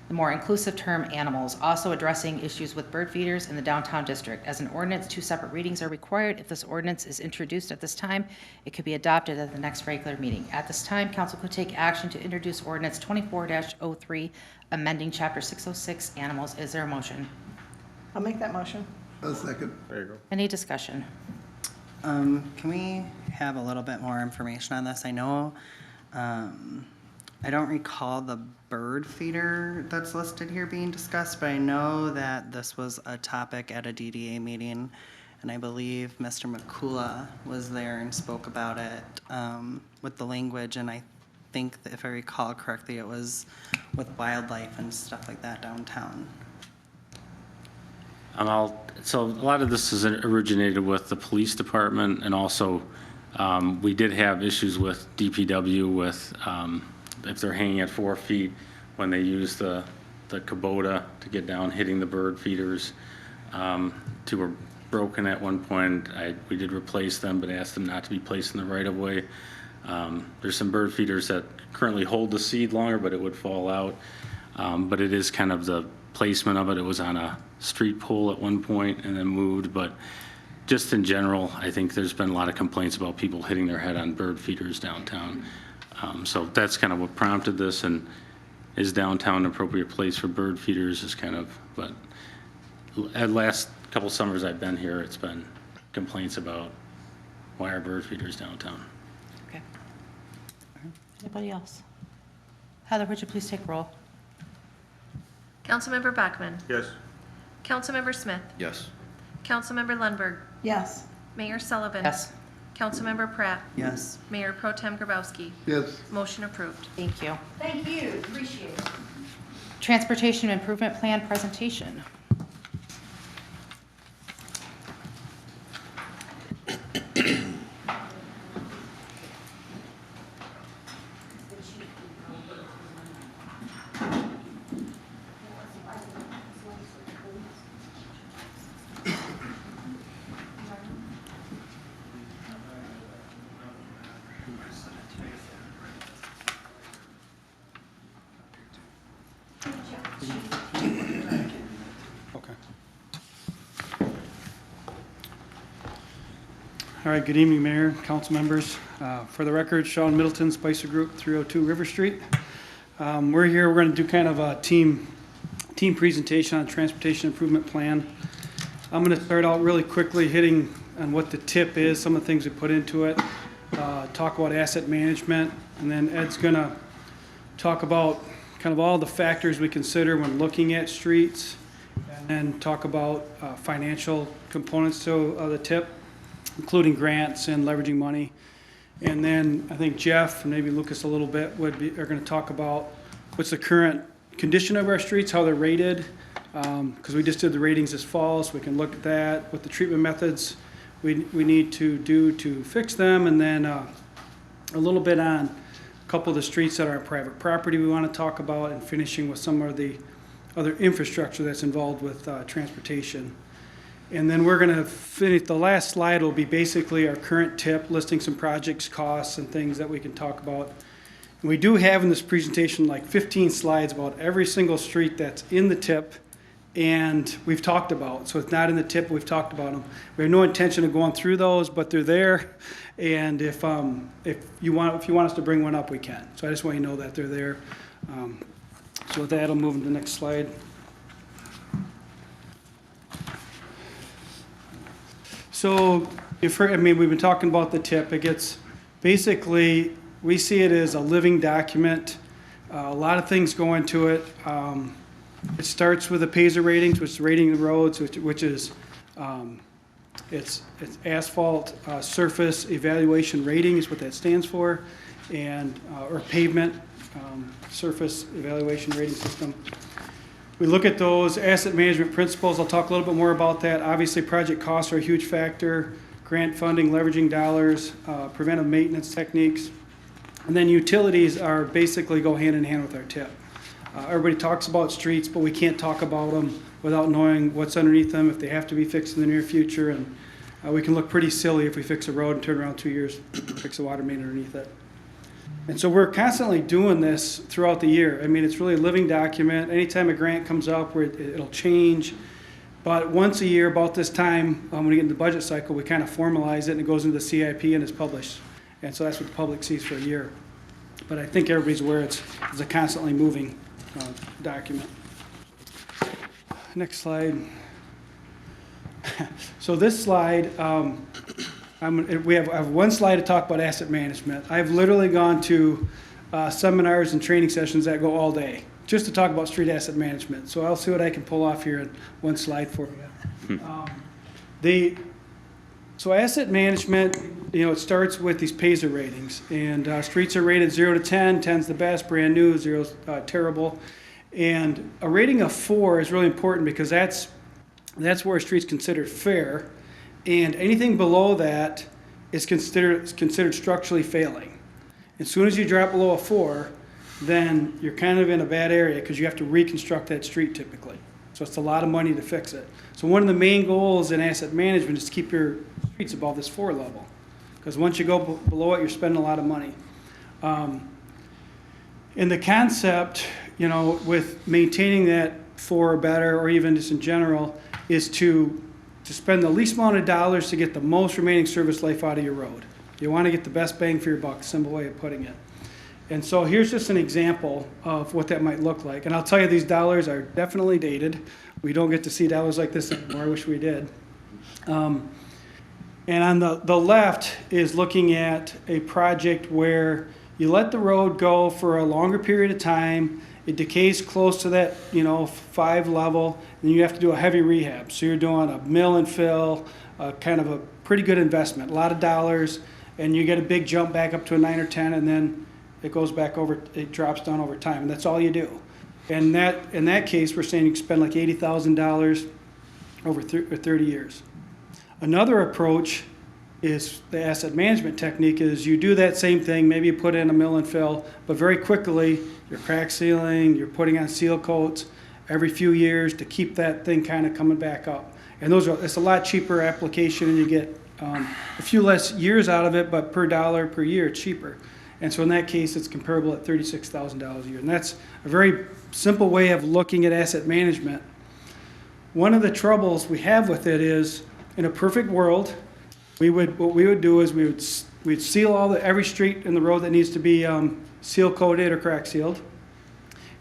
the more inclusive term animals, also addressing issues with bird feeders in the downtown district. As an ordinance, 2 separate readings are required. If this ordinance is introduced at this time, it could be adopted at the next regular meeting. At this time, council could take action to introduce ordinance 24-03, amending Chapter 606 Animals. Is there a motion? I'll make that motion. A second. There you go. Any discussion? Can we have a little bit more information on this? I know, I don't recall the bird feeder that's listed here being discussed, but I know that this was a topic at a DDA meeting, and I believe Mr. McCula was there and spoke about it with the language, and I think that if I recall correctly, it was with wildlife and stuff like that downtown. So a lot of this is originated with the police department, and also we did have issues with DPW with if they're hanging at 4 feet when they use the Kubota to get down, hitting the bird feeders. 2 were broken at one point. We did replace them, but asked them not to be placed in the right of way. There's some bird feeders that currently hold the seed longer, but it would fall out. But it is kind of the placement of it. It was on a street pole at one point and then moved, but just in general, I think there's been a lot of complaints about people hitting their head on bird feeders downtown. So that's kind of what prompted this, and is downtown an appropriate place for bird feeders is kind of, but at last couple summers I've been here, it's been complaints about why are bird feeders downtown. Okay. Anybody else? Heather, would you please take roll? Councilmember Bachman. Yes. Councilmember Smith. Yes. Councilmember Lundberg. Yes. Mayor Sullivan. Yes. Councilmember Pratt. Yes. Mayor Pro Tem Grabowski. Yes. Motion approved. Thank you. Thank you, appreciate it. Transportation Improvement Plan presentation. Okay. All right, good evening, Mayor, council members. For the record, Sean Middleton, Spicer Group, 302 River Street. We're here, we're going to do kind of a team presentation on Transportation Improvement Plan. I'm going to start out really quickly hitting on what the tip is, some of the things we put into it, talk about asset management, and then Ed's going to talk about kind of all the factors we consider when looking at streets, and then talk about financial components to the tip, including grants and leveraging money. And then I think Jeff and maybe Lucas a little bit are going to talk about what's the current condition of our streets, how they're rated, because we just did the ratings this fall, so we can look at that, what the treatment methods we need to do to fix them, and then a little bit on a couple of the streets that are private property we want to talk about, and finishing with some of the other infrastructure that's involved with transportation. And then we're going to finish, the last slide will be basically our current tip, listing some projects, costs, and things that we can talk about. And we do have in this presentation like 15 slides about every single street that's in the tip and we've talked about. So it's not in the tip, we've talked about them. We have no intention of going through those, but they're there. And if you want us to bring one up, we can. So I just want you to know that they're there. So with that, I'll move to the next slide. So we've been talking about the tip. It gets, basically, we see it as a living document. A lot of things go into it. It starts with the PASER ratings, which is rating the roads, which is it's asphalt surface evaluation rating is what that stands for, and or pavement surface evaluation rating system. We look at those asset management principles. I'll talk a little bit more about that. Obviously, project costs are a huge factor. Grant funding, leveraging dollars, preventive maintenance techniques, and then utilities are basically go hand in hand with our tip. Everybody talks about streets, but we can't talk about them without knowing what's underneath them, if they have to be fixed in the near future. And we can look pretty silly if we fix a road and turn around 2 years, fix a water main underneath it. And so we're constantly doing this throughout the year. I mean, it's really a living document. Anytime a grant comes up, it'll change. But once a year, about this time, when we get into the budget cycle, we kind of formalize it and it goes into the CIP and it's published. And so that's what the public sees for a year. But I think everybody's aware it's a constantly moving document. Next slide. So this slide, I have one slide to talk about asset management. I've literally gone to seminars and training sessions that go all day just to talk about street asset management. So I'll see what I can pull off here in one slide for you. So asset management, it starts with these PASER ratings, and streets are rated 0 to 10. 10's the best, brand new, 0's terrible. And a rating of 4 is really important because that's where a street's considered fair, and anything below that is considered structurally failing. As soon as you drop below a 4, then you're kind of in a bad area because you have to reconstruct that street typically. So it's a lot of money to fix it. So one of the main goals in asset management is to keep your streets above this 4 level, because once you go below it, you're spending a lot of money. And the concept, with maintaining that 4 or better, or even just in general, is to spend the least amount of dollars to get the most remaining service life out of your road. You want to get the best bang for your buck, simple way of putting it. And so here's just an example of what that might look like. And I'll tell you, these dollars are definitely dated. We don't get to see dollars like this anymore. I wish we did. And on the left is looking at a project where you let the road go for a longer period of time. It decays close to that, 5 level, and you have to do a heavy rehab. So you're doing a mill and fill, kind of a pretty pretty good investment, a lot of dollars, and you get a big jump back up to a 9 or 10, and then it goes back over, it drops down over time, and that's all you do. And in that case, we're saying you can spend like $80,000 over 30 years. Another approach is the asset management technique is you do that same thing, maybe you put in a mill and fill, but very quickly you're crack sealing, you're putting on seal coats every few years to keep that thing kind of coming back up. And it's a lot cheaper application, and you get a few less years out of it, but per dollar per year it's cheaper. And so in that case, it's comparable at $36,000 a year. And that's a very simple way of looking at asset management. One of the troubles we have with it is, in a perfect world, what we would do is we'd seal every street in the road that needs to be seal coated or crack sealed.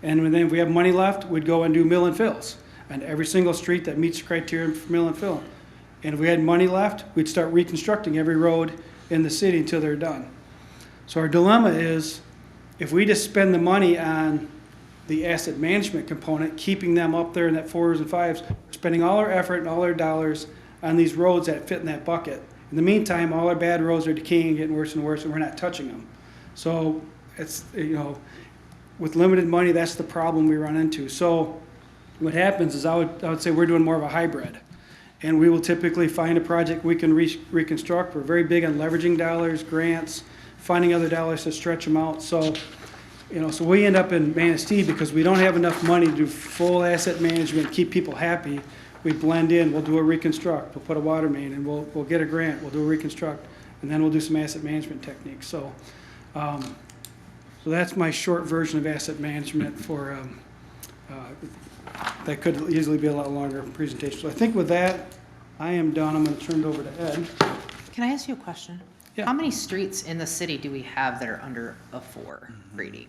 And then if we have money left, we'd go and do mill and fills on every single street that meets the criteria for mill and fill. And if we had money left, we'd start reconstructing every road in the city until they're done. So our dilemma is, if we just spend the money on the asset management component, keeping them up there in that 4s and 5s, spending all our effort and all our dollars on these roads that fit in that bucket. In the meantime, all our bad roads are decaying and getting worse and worse, and we're not touching them. So it's, with limited money, that's the problem we run into. So what happens is I would say we're doing more of a hybrid. And we will typically find a project we can reconstruct. We're very big on leveraging dollars, grants, finding other dollars to stretch them out. So, so we end up in Manistee because we don't have enough money to do full asset management, keep people happy. We blend in, we'll do a reconstruct, we'll put a water main, and we'll get a grant, we'll do a reconstruct, and then we'll do some asset management techniques. So, so that's my short version of asset management for, that could easily be a lot longer presentation. So I think with that, I am done. I'm going to turn it over to Ed. Can I ask you a question? Yeah. How many streets in the city do we have that are under a 4 rating?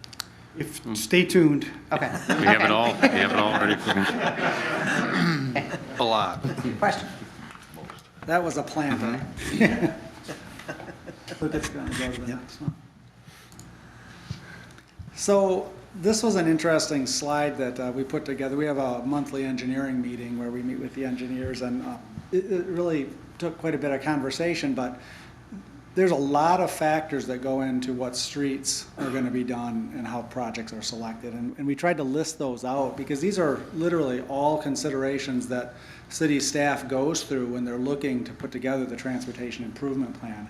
Stay tuned. Okay. We have it all. We have it all ready for you. A lot. Question. That was a plan, right? But it's going to go to the next one. So this was an interesting slide that we put together. We have a monthly engineering meeting where we meet with the engineers, and it really took quite a bit of conversation, but there's a lot of factors that go into what streets are going to be done and how projects are selected. And we tried to list those out because these are literally all considerations that city staff goes through when they're looking to put together the transportation improvement plan.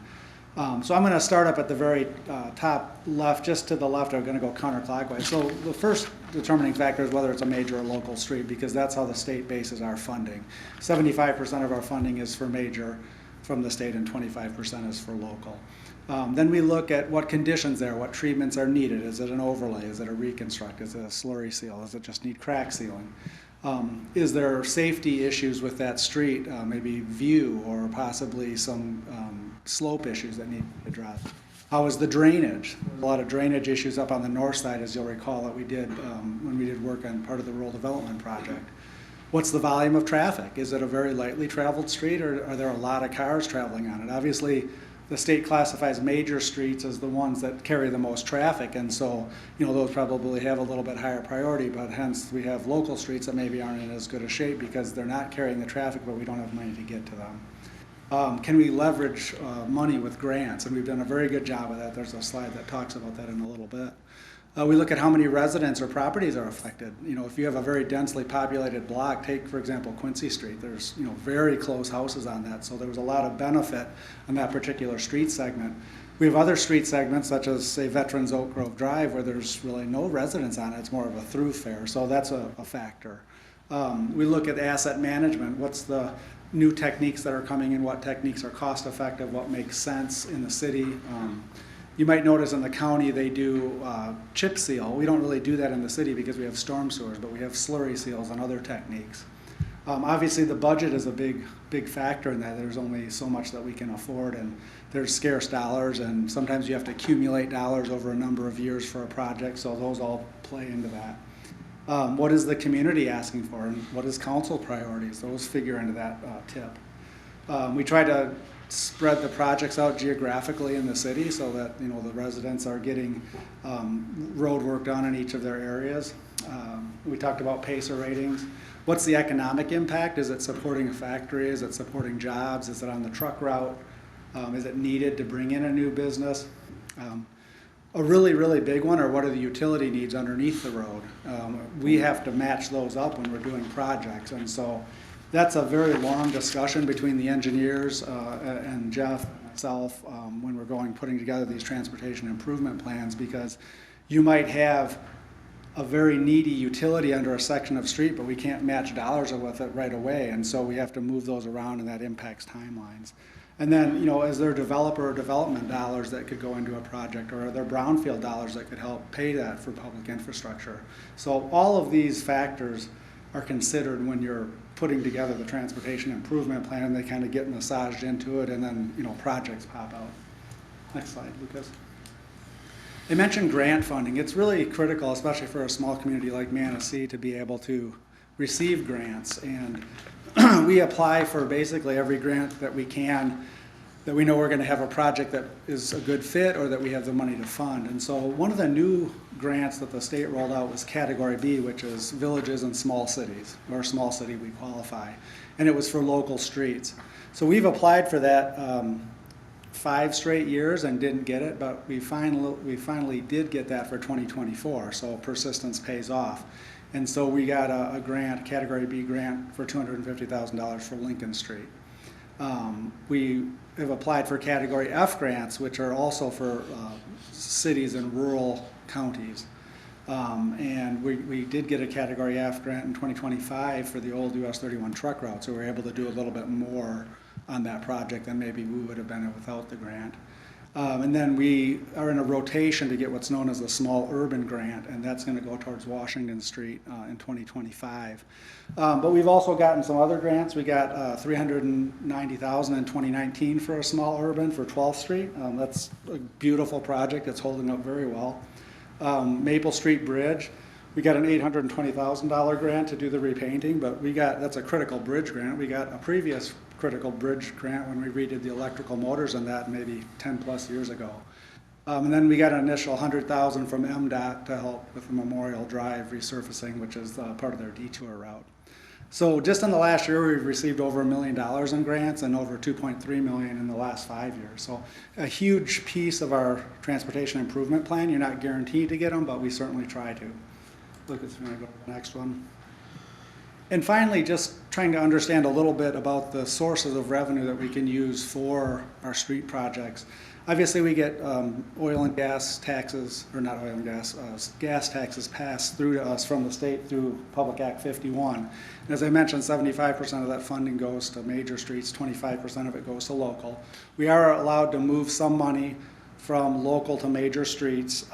So I'm going to start up at the very top left, just to the left. I'm going to go counterclockwise. So the first determining factor is whether it's a major or local street, because that's how the state bases our funding. 75% of our funding is for major from the state, and 25% is for local. Then we look at what conditions there, what treatments are needed. Is it an overlay? Is it a reconstruct? Is it a slurry seal? Does it just need crack sealing? Is there safety issues with that street, maybe view or possibly some slope issues that need to be addressed? How is the drainage? There's a lot of drainage issues up on the north side, as you'll recall, that we did when we did work on part of the rural development project. What's the volume of traffic? Is it a very lightly traveled street, or are there a lot of cars traveling on it? Obviously, the state classifies major streets as the ones that carry the most traffic, and so those probably have a little bit higher priority, but hence we have local streets that maybe aren't in as good a shape because they're not carrying the traffic, but we don't have money to get to them. Can we leverage money with grants? And we've done a very good job of that. There's a slide that talks about that in a little bit. We look at how many residents or properties are affected. If you have a very densely populated block, take, for example, Quincy Street, there's, very close houses on that. So there was a lot of benefit on that particular street segment. We have other street segments, such as, say, Veterans Oak Grove Drive, where there's really no residents on it. It's more of a thoroughfare. So that's a factor. We look at asset management. What's the new techniques that are coming in? What techniques are cost effective? What makes sense in the city? You might notice in the county they do chip seal. We don't really do that in the city because we have storm sewers, but we have slurry seals and other techniques. Obviously, the budget is a big factor in that. There's only so much that we can afford, and there's scarce dollars, and sometimes you have to accumulate dollars over a number of years for a project, so those all play into that. What is the community asking for, and what is council priorities? Those figure into that tip. We try to spread the projects out geographically in the city so that the residents are getting road work done in each of their areas. We talked about PACER ratings. What's the economic impact? Is it supporting a factory? Is it supporting jobs? Is it on the truck route? Is it needed to bring in a new business? A really, really big one are what are the utility needs underneath the road? We have to match those up when we're doing projects. And so that's a very long discussion between the engineers and Jeff and myself when we're putting together these transportation improvement plans, because you might have a very needy utility under a section of street, but we can't match dollars with it right away. And so we have to move those around, and that impacts timelines. And then, you know, is there developer or development dollars that could go into a project, or are there brownfield dollars that could help pay that for public infrastructure? So all of these factors are considered when you're putting together the transportation improvement plan, and they kind of get massaged into it, and then, you know, projects pop out. Next slide, Lucas. They mentioned grant funding. It's really critical, especially for a small community like Manistee, to be able to receive grants. And we apply for basically every grant that we can, that we know we're going to have a project that is a good fit or that we have the money to fund. And so one of the new grants that the state rolled out was Category B, which is villages and small cities, or small city we qualify. And it was for local streets. So we've applied for that 5 straight years and didn't get it, but we finally did get that for 2024, so persistence pays off. And so we got a grant, Category B grant, for $250,000 for Lincoln Street. We have applied for Category F grants, which are also for cities in rural counties. And we did get a Category F grant in 2025 for the old US 31 truck route, so we were able to do a little bit more on that project than maybe we would have been without the grant. And then we are in a rotation to get what's known as the Small Urban Grant, and that's going to go towards Washington Street in 2025. But we've also gotten some other grants. We got $390,000 in 2019 for a small urban for 12th Street. That's a beautiful project. It's holding up very well. Maple Street Bridge, we got an $820,000 grant to do the repainting, but that's a critical bridge grant. We got a previous critical bridge grant when we redid the electrical motors on that maybe 10 plus years ago. And then we got an initial $100,000 from MDOT to help with the Memorial Drive resurfacing, which is part of their detour route. So just in the last year, we've received over $1 million in grants and over $2.3 million in the last 5 years. So a huge piece of our transportation improvement plan. You're not guaranteed to get them, but we certainly try to. Lucas, you want to go to the next one? And finally, just trying to understand a little bit about the sources of revenue that we can use for our street projects. Obviously, we get oil and gas taxes, or not oil and gas taxes passed through to us from the state through Public Act 51. And as I mentioned, 75% of that funding goes to major streets, 25% of it goes to local. We are allowed to move some money from local to major streets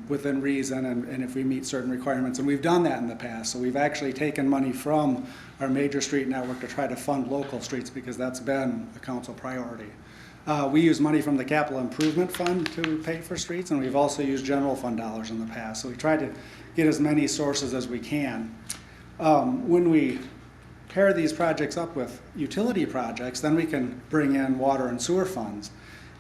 within reason, and if we meet certain requirements. And we've done that in the past. So we've actually taken money from our major street network to try to fund local streets, because that's been a council priority. We use money from the Capital Improvement Fund to pay for streets, and we've also used general fund dollars in the past. So we try to get as many sources as we can. When we pair these projects up with utility projects, then we can bring in water and sewer funds.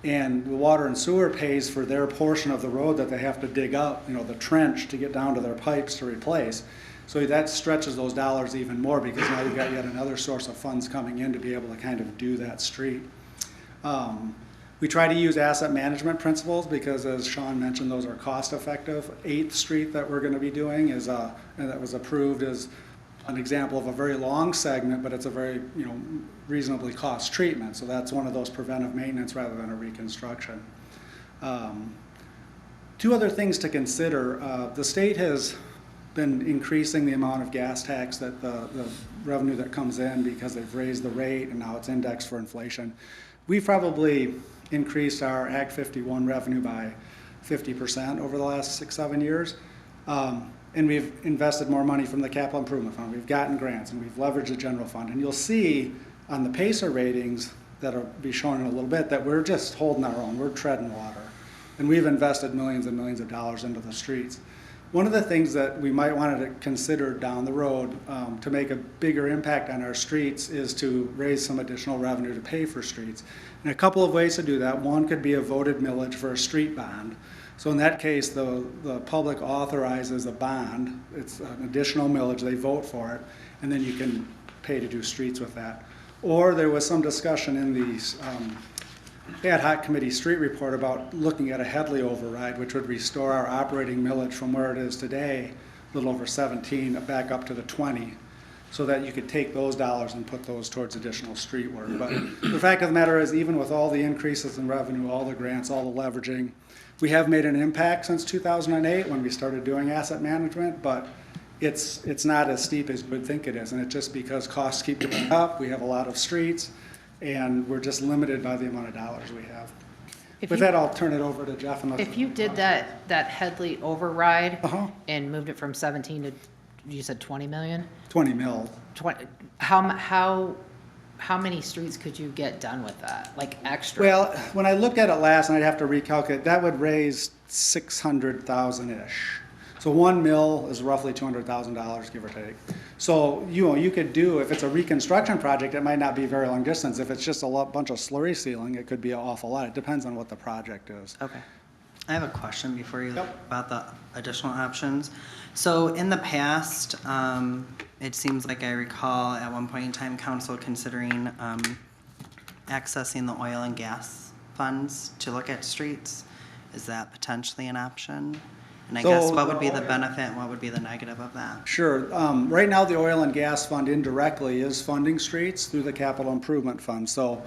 And the water and sewer pays for their portion of the road that they have to dig up, the trench to get down to their pipes to replace. So that stretches those dollars even more, because now you've got yet another source of funds coming in to be able to kind of do that street. We try to use asset management principles because, as Sean mentioned, those are cost effective. 8th Street that we're going to be doing and that was approved as an example of a very long segment, but it's a very reasonably cost treatment. So that's one of those preventive maintenance rather than a reconstruction. 2 other things to consider. The state has been increasing the amount of gas tax that the revenue that comes in, because they've raised the rate and now it's indexed for inflation. We've probably increased our Act 51 revenue by 50% over the last 6-7 years. And we've invested more money from the Capital Improvement Fund. We've gotten grants, and we've leveraged the general fund. And you'll see on the PACER ratings that'll be shown in a little bit that we're just holding our own. We're treading water. And we've invested millions and millions of dollars into the streets. One of the things that we might want to consider down the road to make a bigger impact on our streets is to raise some additional revenue to pay for streets. And a couple of ways to do that. One could be a voted millage for a street bond. So in that case, the public authorizes a bond, it's an additional millage, they vote for it, and then you can pay to do streets with that. Or there was some discussion in the ad hoc committee street report about looking at a Headley override, which would restore our operating millage from where it is today, a little over 17, back up to the 20, so that you could take those dollars and put those towards additional street work. But the fact of the matter is, even with all the increases in revenue, all the grants, all the leveraging, we have made an impact since 2008 when we started doing asset management, but it's not as steep as you would think it is. And it's just because costs keep going up, we have a lot of streets, and we're just limited by the amount of dollars we have. With that, I'll turn it over to Jeff. If you did that Headley override Uh-huh. and moved it from 17 to, you said 20 million? 20 mil. 20, how many streets could you get done with that, like extra? Well, when I looked at it last, and I'd have to recalculate, that would raise 600,000-ish. So 1 mil is roughly $200,000, give or take. So, you could do, if it's a reconstruction project, it might not be very long distance. If it's just a bunch of slurry sealing, it could be an awful lot. It depends on what the project is. Okay. I have a question before you, about the additional options. So in the past, it seems like I recall at one point in time, council considering accessing the oil and gas funds to look at streets. Is that potentially an option? And I guess what would be the benefit and what would be the negative of that? Sure. Right now, the oil and gas fund indirectly is funding streets through the capital improvement fund. So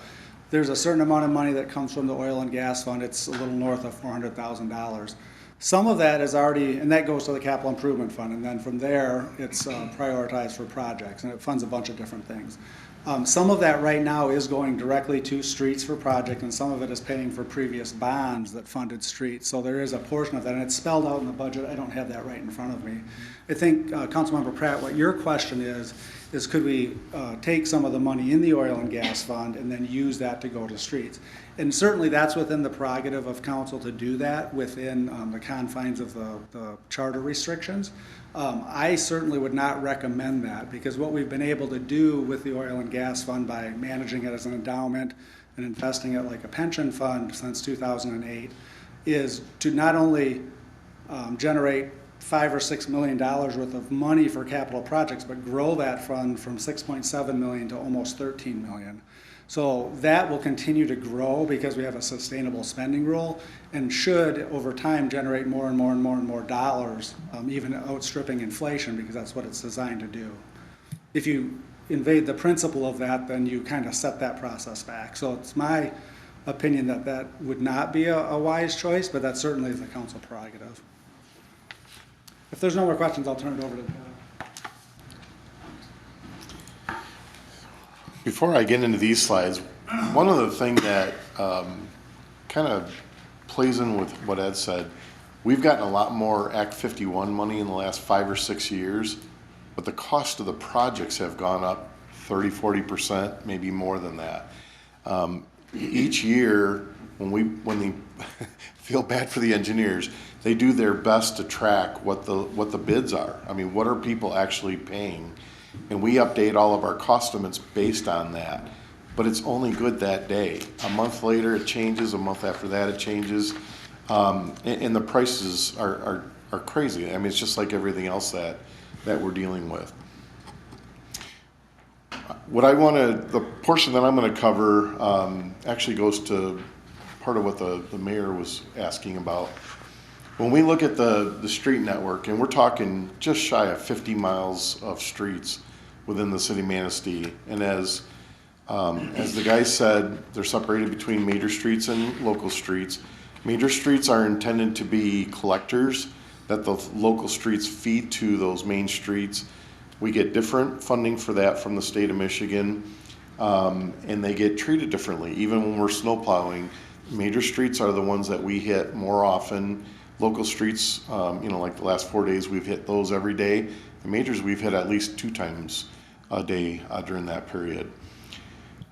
there's a certain amount of money that comes from the oil and gas fund. It's a little north of $400,000. Some of that is already, and that goes to the capital improvement fund. And then from there, it's prioritized for projects, and it funds a bunch of different things. Some of that right now is going directly to streets for project, and some of it is paying for previous bonds that funded streets. So there is a portion of that, and it's spelled out in the budget. I don't have that right in front of me. I think, Councilmember Pratt, what your question is could we take some of the money in the oil and gas fund and then use that to go to streets? And certainly that's within the prerogative of council to do that within the confines of the charter restrictions. I certainly would not recommend that, because what we've been able to do with the oil and gas fund by managing it as an endowment and investing it like a pension fund since 2008 is to not only generate $5 or $6 million worth of money for capital projects, but grow that fund from 6.7 million to almost 13 million. So that will continue to grow because we have a sustainable spending rule, and should over time generate more and more and more and more dollars, even outstripping inflation, because that's what it's designed to do. If you invade the principle of that, then you kind of set that process back. So it's my opinion that that would not be a wise choice, but that certainly is the council prerogative. If there's no more questions, I'll turn it over to Before I get into these slides, one of the things that kind of plays in with what Ed said, we've gotten a lot more Act 51 money in the last 5 or 6 years, but the cost of the projects have gone up 30, 40%, maybe more than that. Each year, when they feel bad for the engineers, they do their best to track what the bids are. I mean, what are people actually paying? And we update all of our cost estimates based on that. But it's only good that day. A month later, it changes. A month after that, it changes. And the prices are crazy. I mean, it's just like everything else that we're dealing with. The portion that I'm going to cover actually goes to part of what the mayor was asking about. When we look at the street network, and we're talking just shy of 50 miles of streets within the city of Manistee, and as the guy said, they're separated between major streets and local streets. Major streets are intended to be collectors that the local streets feed to those main streets. We get different funding for that from the state of Michigan, and they get treated differently. Even when we're snow plowing, major streets are the ones that we hit more often. Local streets, like the last 4 days, we've hit those every day. The majors we've hit at least 2 times a day during that period.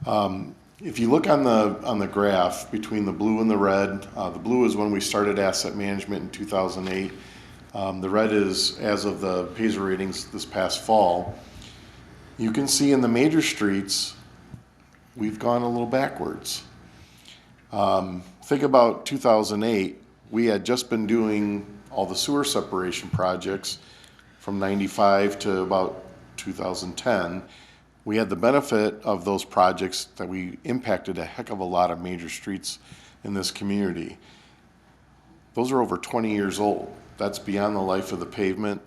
If you look on the graph between the blue and the red, the blue is when we started asset management in 2008. The red is as of the PASER ratings this past fall. You can see in the major streets, we've gone a little backwards. Think about 2008. we had just been doing all the sewer separation projects from 95 to about 2010. We had the benefit of those projects that we impacted a heck of a lot of major streets in this community. Those are over 20 years old. That's beyond the life of the pavement.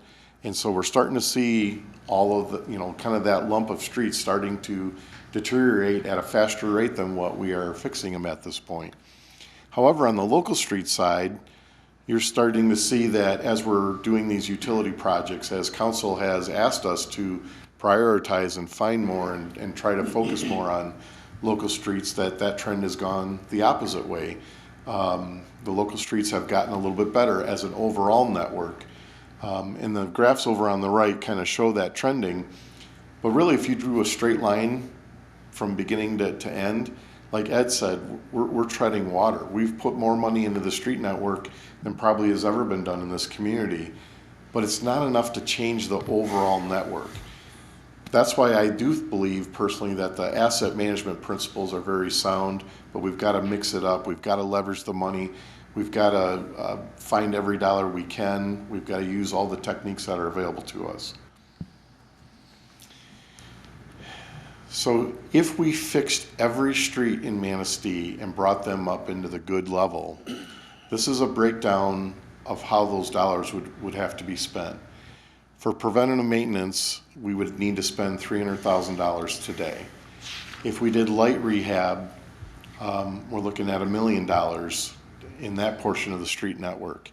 And so we're starting to see all of the, kind of that lump of streets starting to deteriorate at a faster rate than what we are fixing them at this point. However, on the local street side, you're starting to see that as we're doing these utility projects, as council has asked us to prioritize and find more and try to focus more on local streets, that trend has gone the opposite way. The local streets have gotten a little bit better as an overall network. And the graphs over on the right kind of show that trending. But really, if you drew a straight line from beginning to end, like Ed said, we're treading water. We've put more money into the street network than probably has ever been done in this community. But it's not enough to change the overall network. That's why I do believe personally that the asset management principles are very sound, but we've got to mix it up. We've got to leverage the money. We've got to find every dollar we can. We've got to use all the techniques that are available to us. So if we fixed every street in Manistee and brought them up into the good level, this is a breakdown of how those dollars would have to be spent. For preventative maintenance, we would need to spend $300,000 today. If we did light rehab, we're looking at $1 million in that portion of the street network.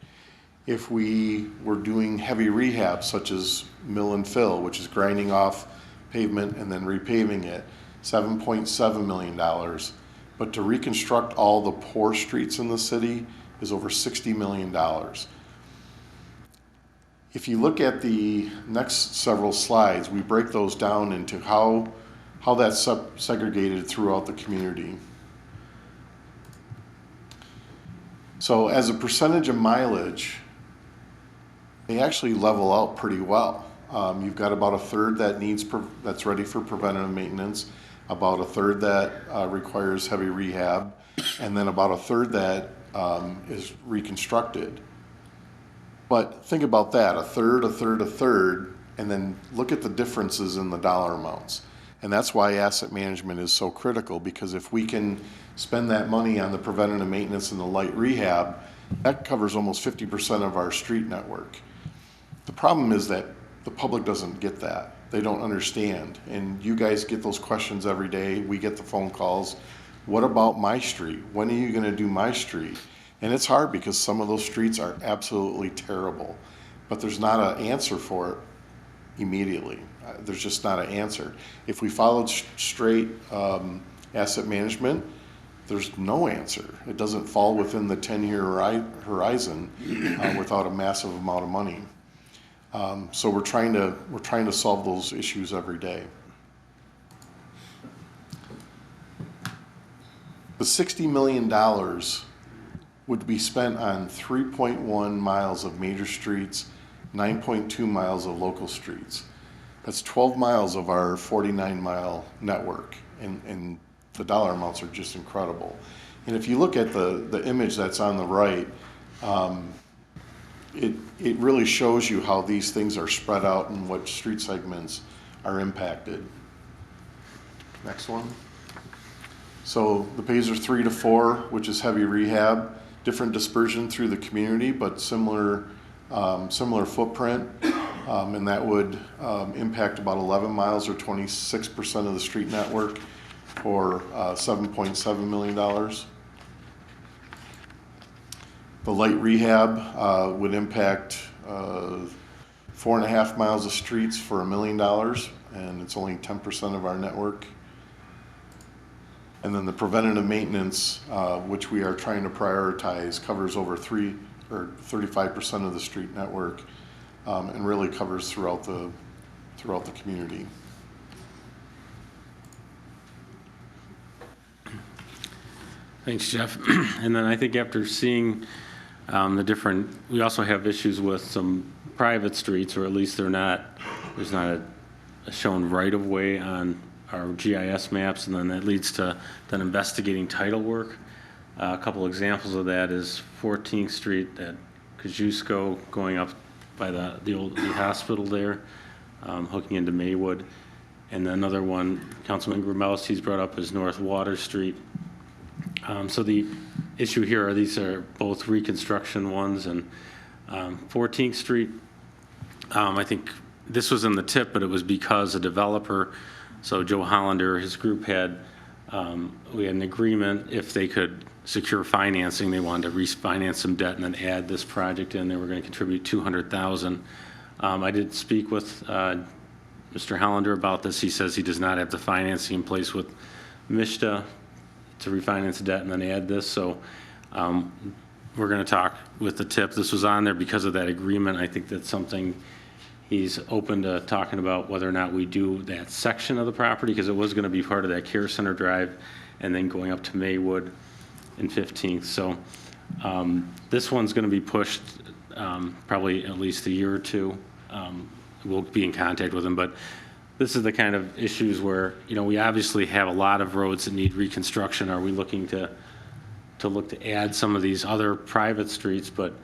If we were doing heavy rehab, such as mill and fill, which is grinding off pavement and then repaving it, $7.7 million. But to reconstruct all the poor streets in the city is over $60 million. If you look at the next several slides, we break those down into how that's segregated throughout the community. So as a percentage of mileage, they actually level out pretty well. You've got about a third that's ready for preventative maintenance, about a third that requires heavy rehab, and then about a third that is reconstructed. But think about that, a third, and then look at the differences in the dollar amounts. And that's why asset management is so critical, because if we can spend that money on the preventative maintenance and the light rehab, that covers almost 50% of our street network. The problem is that the public doesn't get that. They don't understand. And you guys get those questions every day. We get the phone calls. What about my street? When are you going to do my street? And it's hard because some of those streets are absolutely terrible, but there's not an answer for it immediately. There's just not an answer. If we followed straight asset management, there's no answer. It doesn't fall within the 10-year horizon without a massive amount of money. So we're trying to solve those issues every day. The $60 million would be spent on 3.1 miles of major streets, 9.2 miles of local streets. That's 12 miles of our 49-mile network, and the dollar amounts are just incredible. And if you look at the image that's on the right, it really shows you how these things are spread out and what street segments are impacted. Next one. So the pays are 3 to 4, which is heavy rehab. Different dispersion through the community, but similar footprint, and that would impact about 11 miles or 26% of the street network for $7.7 million. The light rehab would impact 4.5 miles of streets for $1 million, and it's only 10% of our network. And then the preventative maintenance, which we are trying to prioritize, covers over 35% of the street network, and really covers throughout the community. Thanks, Jeff. And then I think after seeing we also have issues with some private streets, or at least there's not a shown right-of-way on our GIS maps, and then that leads to then investigating title work. A couple examples of that is 14th Street at Kosciuszko going up by the old hospital there, hooking into Maywood. And then another one, Councilman Gromowski's brought up, is North Water Street. So the issue here are these are both reconstruction ones, and 14th Street, I think this was in the tip, but it was because a developer, so Joe Hollander, his group had, we had an agreement if they could secure financing, they wanted to refinance some debt and then add this project in. They were going to contribute $200,000. I did speak with Mr. Hollander about this. He says he does not have the financing in place with MISTA to refinance the debt and then add this. So we're going to talk with the tip. This was on there because of that agreement. I think that's something he's open to talking about, whether or not we do that section of the property, because it was going to be part of that Care Center Drive and then going up to Maywood and 15th. So this one's going to be pushed probably at least a year or two. We'll be in contact with them, but this is the kind of issues where, you know, we obviously have a lot of roads that need reconstruction. Are we looking to look to add some of these other private streets? But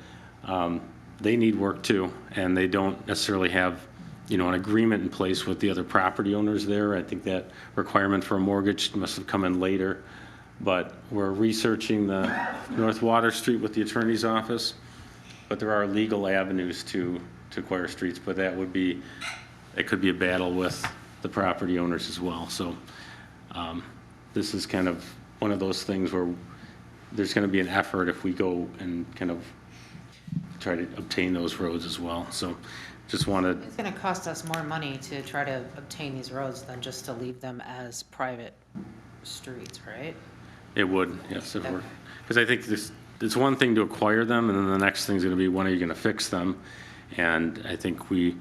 they need work too, and they don't necessarily have, you know, an agreement in place with the other property owners there. I think that requirement for a mortgage must have come in later. But we're researching the North Water Street with the attorney's office. But there are legal avenues to acquire streets, but that would be, it could be a battle with the property owners as well. So this is kind of one of those things where there's going to be an effort if we go and kind of try to obtain those roads as well. So just wanted. It's going to cost us more money to try to obtain these roads than just to leave them as private streets, right? It would, yes, if we're, because I think it's one thing to acquire them, and then the next thing is going to be, when are you going to fix them? And I think we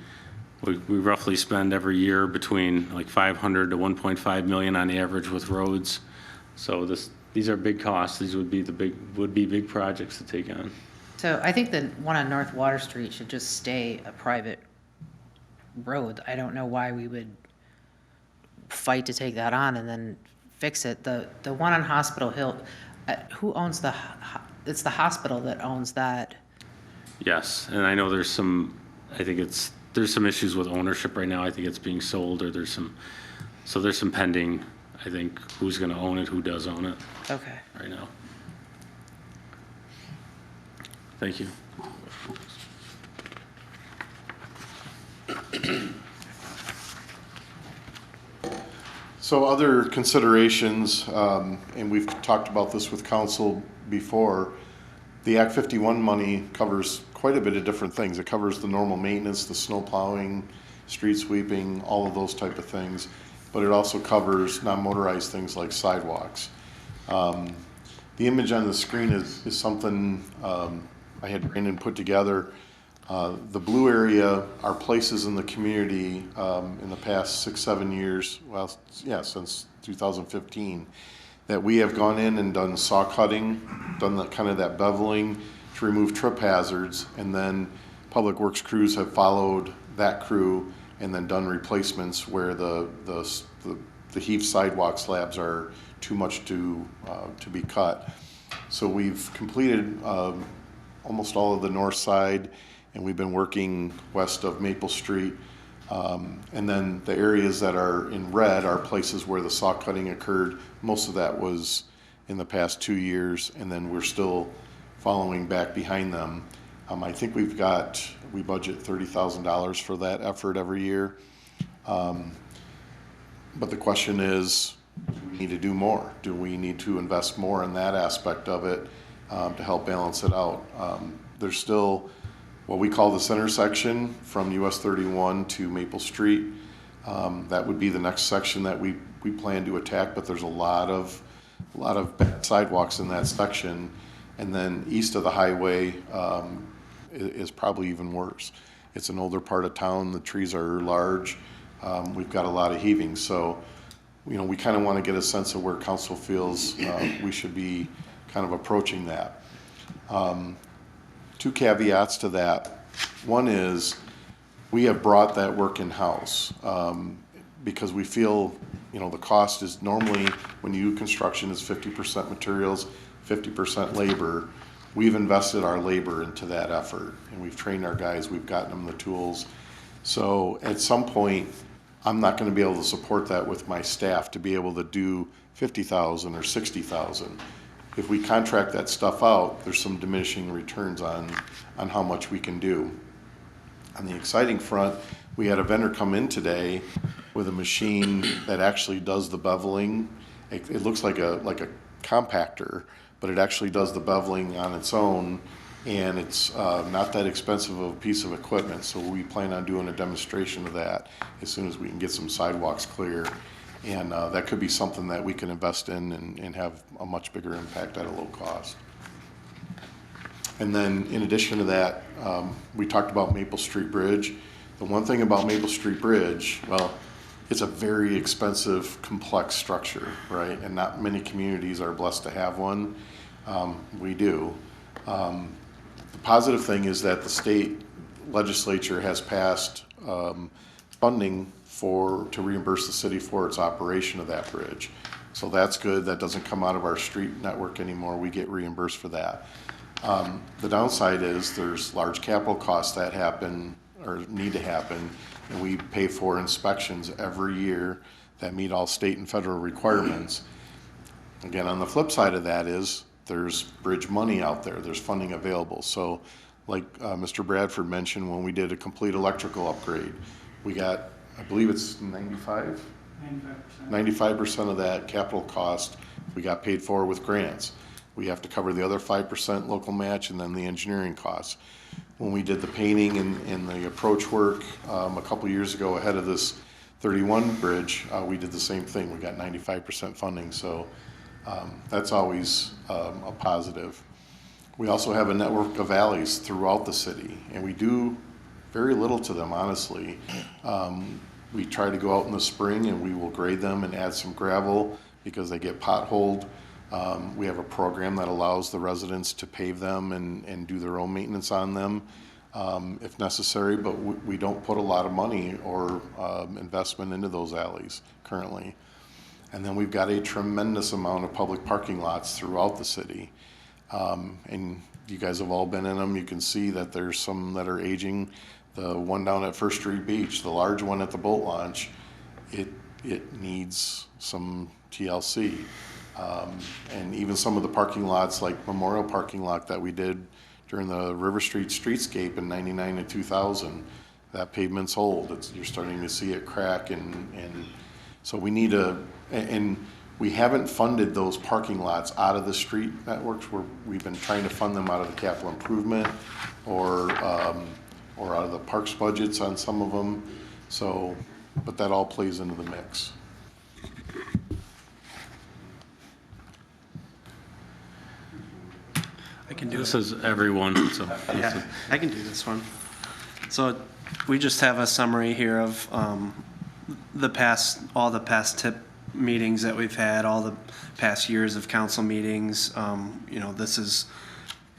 roughly spend every year between like 500 to 1.5 million on average with roads. So these are big costs. These would be big projects to take on. So I think the one on North Water Street should just stay a private road. I don't know why we would fight to take that on and then fix it. The one on Hospital Hill, who owns it's the hospital that owns that. Yes, and I know there's some issues with ownership right now. I think it's being sold, or there's some pending, I think, who's going to own it, who does own it. Okay. Right now. Thank you. So other considerations, and we've talked about this with council before, the Act 51 money covers quite a bit of different things. It covers the normal maintenance, the snow plowing, street sweeping, all of those type of things, but it also covers non-motorized things like sidewalks. The image on the screen is something I had Brandon put together. The blue area are places in the community in the past 6-7 years, well, yeah, since 2015, that we have gone in and done saw cutting, done that beveling to remove trip hazards, and then Public Works crews have followed that crew and then done replacements where the heaved sidewalk slabs are too much to be cut. So we've completed almost all of the north side, and we've been working west of Maple Street. And then the areas that are in red are places where the saw cutting occurred. Most of that was in the past 2 years, and then we're still following back behind them. I think we budget $30,000 for that effort every year. But the question is, do we need to do more? Do we need to invest more in that aspect of it to help balance it out? There's still what we call the center section from US 31 to Maple Street. That would be the next section that we plan to attack, but there's a lot of bad sidewalks in that section. And then east of the highway is probably even worse. It's an older part of town. The trees are large. We've got a lot of heaving. So, you know, we kind of want to get a sense of where council feels we should be kind of approaching that. Two caveats to that. One is we have brought that work in-house because we feel, you know, the cost is normally, when you do construction, is 50% materials, 50% labor. We've invested our labor into that effort, and we've trained our guys, we've gotten them the tools. So at some point, I'm not gonna be able to support that with my staff to be able to do 50,000 or 60,000. If we contract that stuff out, there's some diminishing returns on how much we can do. On the exciting front, we had a vendor come in today with a machine that actually does the beveling. It looks like a compactor, but it actually does the beveling on its own, and it's not that expensive of a piece of equipment. So we plan on doing a demonstration of that as soon as we can get some sidewalks clear. And that could be something that we can invest in and have a much bigger impact at a low cost. And then in addition to that, we talked about Maple Street Bridge. The one thing about Maple Street Bridge, well, it's a very expensive, complex structure, right? And not many communities are blessed to have one. We do. The positive thing is that the state legislature has passed funding to reimburse the city for its operation of that bridge. So that's good. That doesn't come out of our street network anymore. We get reimbursed for that. The downside is there's large capital costs that happen or need to happen, and we pay for inspections every year that meet all state and federal requirements. Again, on the flip side of that is there's bridge money out there. There's funding available. So like Mr. Bradford mentioned, when we did a complete electrical upgrade, we got, I believe it's 95% of that capital cost we got paid for with grants. We have to cover the other 5% local match and then the engineering costs. When we did the painting and the approach work a couple years ago ahead of this 31 bridge, we did the same thing. We got 95% funding, so that's always a positive. We also have a network of alleys throughout the city, and we do very little to them, honestly. We try to go out in the spring and we will grade them and add some gravel because they get potholed. We have a program that allows the residents to pave them and do their own maintenance on them if necessary, but we don't put a lot of money or investment into those alleys currently. And then we've got a tremendous amount of public parking lots throughout the city. And you guys have all been in them. You can see that there's some that are aging. The one down at First Street Beach, the large one at the boat launch, it needs some TLC. And even some of the parking lots, like Memorial parking lot that we did during the River Street streetscape in '99 and 2000, that pavement's old. You're starting to see it crack, and so we need and we haven't funded those parking lots out of the street networks. We've been trying to fund them out of the capital improvement or out of the parks budgets on some of them. So, but that all plays into the mix. I can do this. Is everyone. So yeah, I can do this one. So we just have a summary here of all the past tip meetings that we've had, all the past years of council meetings. This is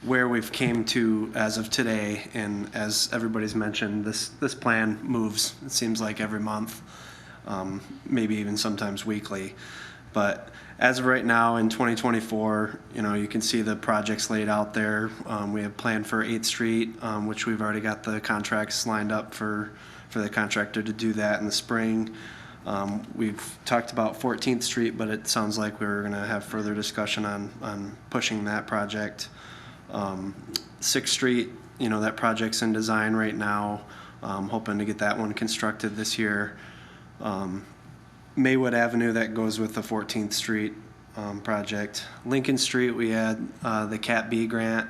where we've came to as of today, and as everybody's mentioned, this plan moves, it seems like, every month, maybe even sometimes weekly. But as of right now in 2024, you can see the projects laid out there. We have planned for 8th Street, which we've already got the contracts lined up for the contractor to do that in the spring. We've talked about 14th Street, but it sounds like we're gonna have further discussion on pushing that project. 6th Street, that project's in design right now. Hoping to get that one constructed this year. Maywood Avenue, that goes with the 14th Street project. Lincoln Street, we had the Cat B grant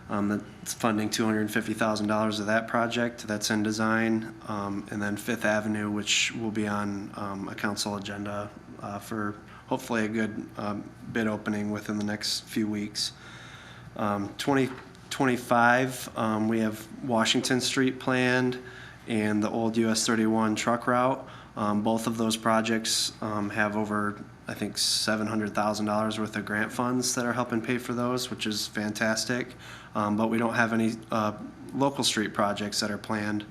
that's funding $250,000 of that project. That's in design. And then 5th Avenue, which will be on a council agenda for hopefully a good bid opening within the next few weeks. 2025, we have Washington Street planned and the old US 31 truck route. Both of those projects have over, I think, $700,000 worth of grant funds that are helping pay for those, which is fantastic. But we don't have any local street projects that are planned.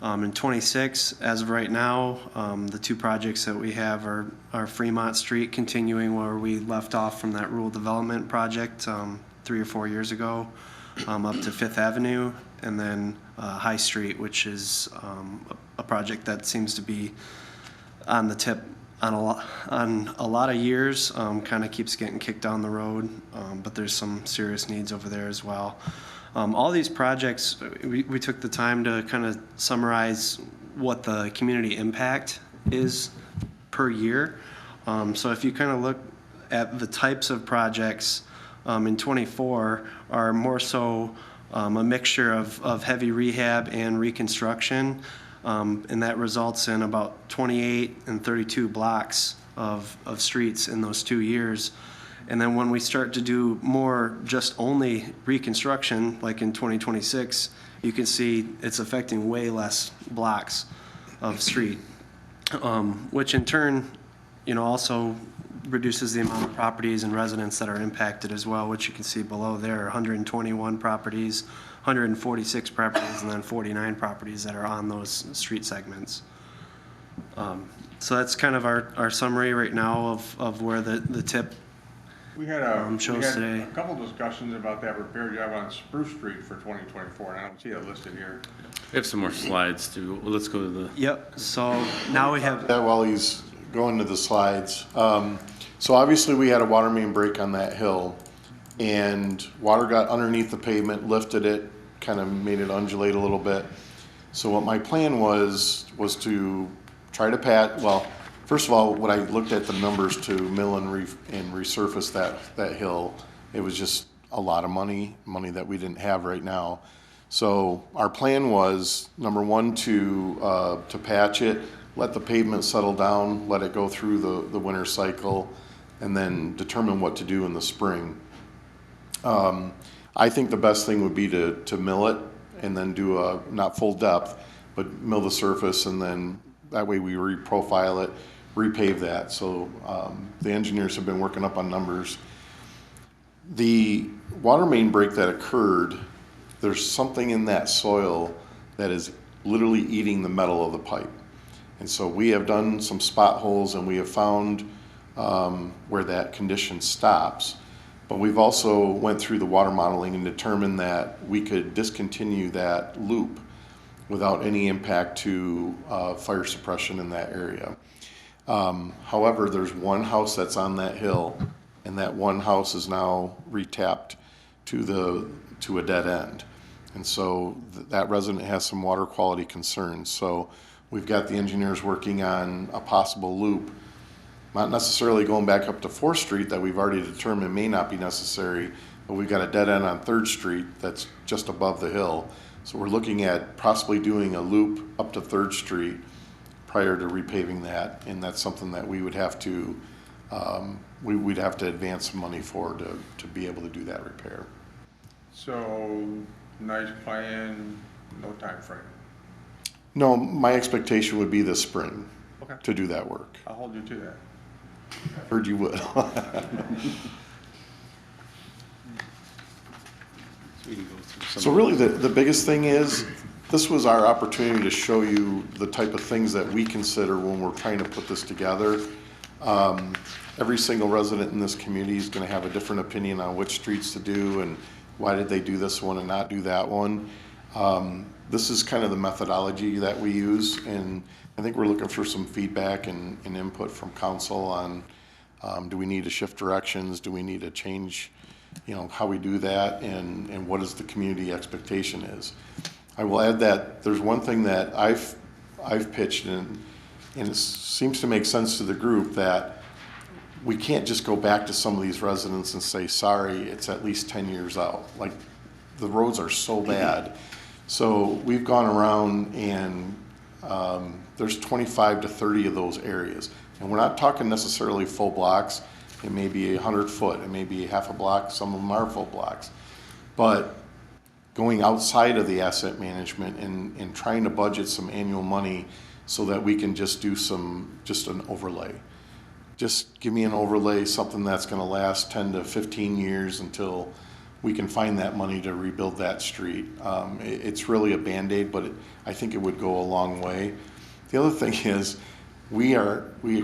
In '26, as of right now, the two projects that we have are Fremont Street continuing where we left off from that rural development project 3 or 4 years ago, up to Fifth Avenue, and then High Street, which is a project that seems to be on the tip on a lot of years, kind of keeps getting kicked down the road, but there's some serious needs over there as well. All these projects, we took the time to kind of summarize what the community impact is per year. So if you kind of look at the types of projects in '24 are more so a mixture of heavy rehab and reconstruction, and that results in about 28 and 32 blocks of streets in those 2 years. And then when we start to do more just only reconstruction, like in 2026, you can see it's affecting way less blocks of street, which in turn, also reduces the amount of properties and residents that are impacted as well, which you can see below there, 121 properties, 146 properties, and then 49 properties that are on those street segments. So that's kind of our summary right now of where the tip We had shows today. a couple discussions about that repair job on Spruce Street for 2024, and I don't see it listed here. We have some more slides too. Well, let's go to the. Yep, so now we have. That while he's going to the slides. So obviously we had a water main break on that hill, and water got underneath the pavement, lifted it, kind of made it undulate a little bit. So what my plan was to try to first of all, when I looked at the numbers to mill and resurface that hill, it was just a lot of money that we didn't have right now. So our plan was, number one, to patch it, let the pavement settle down, let it go through the winter cycle, and then determine what to do in the spring. I think the best thing would be to mill it and then do not full depth, but mill the surface, and then that way we reprofile it, repave that. So the engineers have been working up on numbers. The water main break that occurred, there's something in that soil that is literally eating the metal of the pipe. And so we have done some spot holes, and we have found where that condition stops. But we've also went through the water modeling and determined that we could discontinue that loop without any impact to fire suppression in that area. However, there's one house that's on that hill, and that one house is now retapped to a dead end. And so that resident has some water quality concerns. So we've got the engineers working on a possible loop, not necessarily going back up to 4th Street that we've already determined may not be necessary, but we've got a dead end on 3rd Street that's just above the hill. So we're looking at possibly doing a loop up to 3rd Street prior to repaving that, and that's something that we would have to, we'd have to advance some money for to be able to do that repair. So, nice plan, no time frame. No, my expectation would be this spring Okay. to do that work. I'll hold you to that. Heard you would. So really the biggest thing is, this was our opportunity to show you the type of things that we consider when we're trying to put this together. Every single resident in this community is gonna have a different opinion on which streets to do and why did they do this one and not do that one. This is kind of the methodology that we use, and I think we're looking for some feedback and input from council on, do we need to shift directions? Do we need to change, how we do that, and what is the community expectation is. I will add that there's one thing that I've pitched, and it seems to make sense to the group, that we can't just go back to some of these residents and say, sorry, it's at least 10 years out. Like, the roads are so bad. So we've gone around, and there's 25 to 30 of those areas. And we're not talking necessarily full blocks. It may be 100 foot, it may be half a block, some of them are full blocks. But going outside of the asset management and trying to budget some annual money so that we can just do an overlay. Just give me an overlay, something that's gonna last 10 to 15 years until we can find that money to rebuild that street. It's really a Band-Aid, but I think it would go a long way. The other thing is, we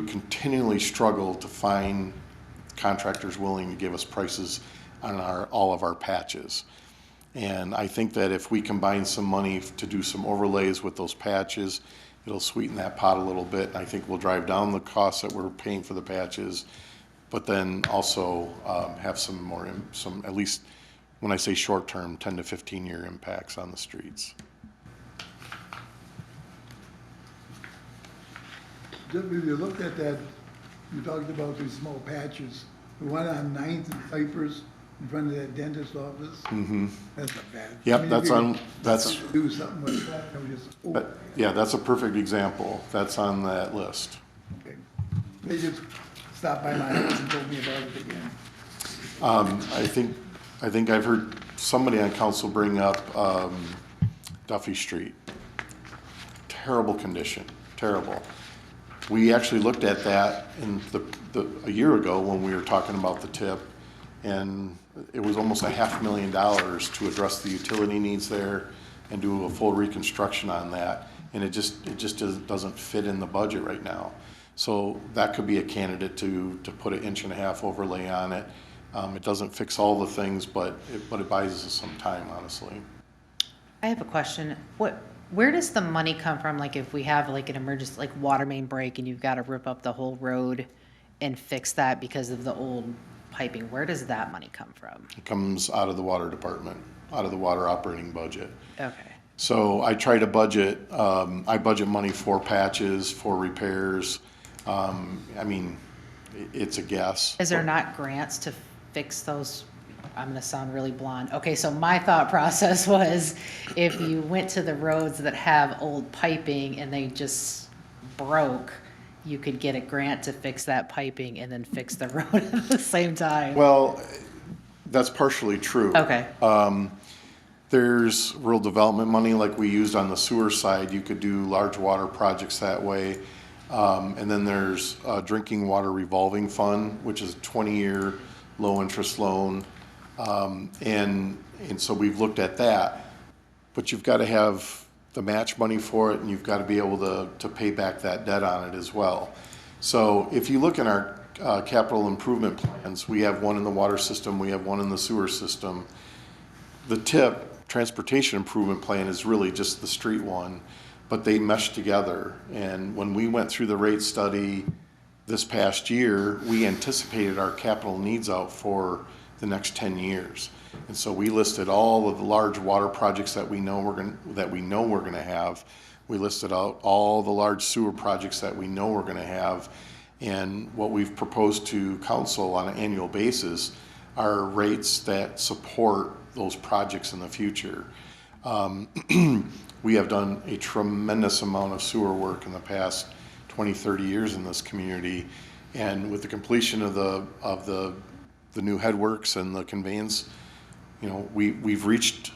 continually struggle to find contractors willing to give us prices on all of our patches. And I think that if we combine some money to do some overlays with those patches, it'll sweeten that pot a little bit. I think we'll drive down the costs that we're paying for the patches, but then also have some at least when I say short term, 10 to 15 year impacts on the streets. If you looked at that, you talked about these small patches, the one on 9th and Cypress in front of that dentist office. Mm-hmm. That's not bad. Yep, I mean, that's if you on, that's, do something like that, I would just, oh, but, yeah, that's a perfect example. That's on that list. okay. They just stopped by my house and told me about it again. I think I've heard somebody on council bring up Duffy Street. Terrible condition, terrible. We actually looked at that in a year ago when we were talking about the tip, and it was almost $500,000 to address the utility needs there and do a full reconstruction on that. And it just doesn't fit in the budget right now. So that could be a candidate to put an 1.5 inch overlay on it. It doesn't fix all the things, but it buys us some time, honestly. I have a question. Where does the money come from? Like if we have like an emergency, like water main break and you've got to rip up the whole road and fix that because of the old piping, where does that money come from? It comes out of the water department, out of the water operating budget. Okay. So I try to budget, I budget money for patches, for repairs. I mean, it's a guess. Is there not grants to fix those? I'm gonna sound really blonde. Okay, so my thought process was if you went to the roads that have old piping and they just broke, you could get a grant to fix that piping and then fix the road at the same time. Well, that's partially true. Okay. There's rural development money like we used on the sewer side. You could do large water projects that way. And then there's a drinking water revolving fund, which is a 20-year low interest loan. And so we've looked at that, but you've got to have the match money for it, and you've got to be able to pay back that debt on it as well. So if you look in our capital improvement plans, we have one in the water system, we have one in the sewer system. The TIP, Transportation Improvement Plan, is really just the street one, but they mesh together. And when we went through the rate study this past year, we anticipated our capital needs out for the next 10 years. And so we listed all of the large water projects that we know we're going to have. We listed out all the large sewer projects that we know we're going to have. And what we've proposed to council on an annual basis are rates that support those projects in the future. We have done a tremendous amount of sewer work in the past 20, 30 years in this community. And with the completion of the new headworks and the conveyance, you know, we've reached,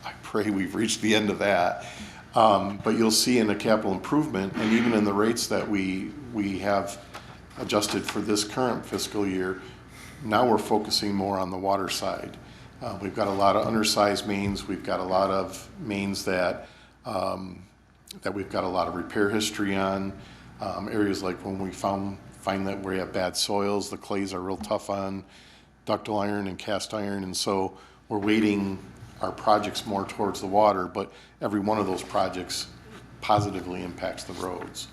I pray we've reached the end of that. But you'll see in the capital improvement and even in the rates that we have adjusted for this current fiscal year, now we're focusing more on the water side. We've got a lot of undersized mains. We've got a lot of mains that we've got a lot of repair history on. Areas like when we find that we have bad soils, the clays are real tough on ductile iron and cast iron, and so we're weighting our projects more towards the water, but every one of those projects positively impacts the roads.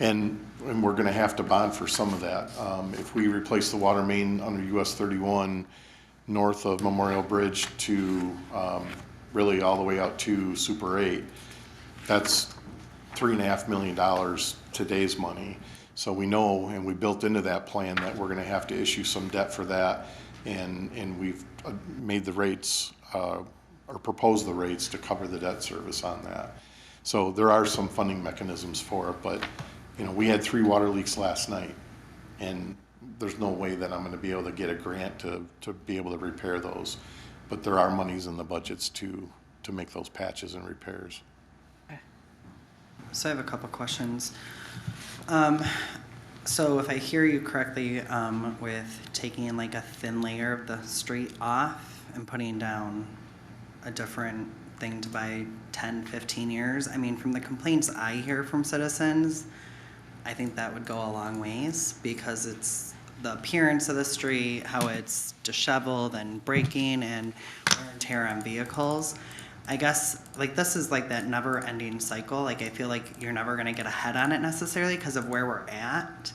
And we're going to have to bond for some of that. If we replace the water main under US 31 north of Memorial Bridge to really all the way out to Super 8, that's $3.5 million today's money. So we know, and we built into that plan, that we're going to have to issue some debt for that, and we've made the rates or proposed the rates to cover the debt service on that. So there are some funding mechanisms for it, but you know, we had 3 water leaks last night, and there's no way that I'm going to be able to get a grant to be able to repair those. But there are monies in the budgets to make those patches and repairs. So I have a couple questions. So if I hear you correctly, with taking like a thin layer of the street off and putting down a different thing to buy 10, 15 years, I mean, from the complaints I hear from citizens, I think that would go a long ways because it's the appearance of the street, how it's disheveled and breaking and wear and tear on vehicles. I guess, like, this is like that never-ending cycle. Like, I feel like you're never gonna get ahead on it necessarily because of where we're at.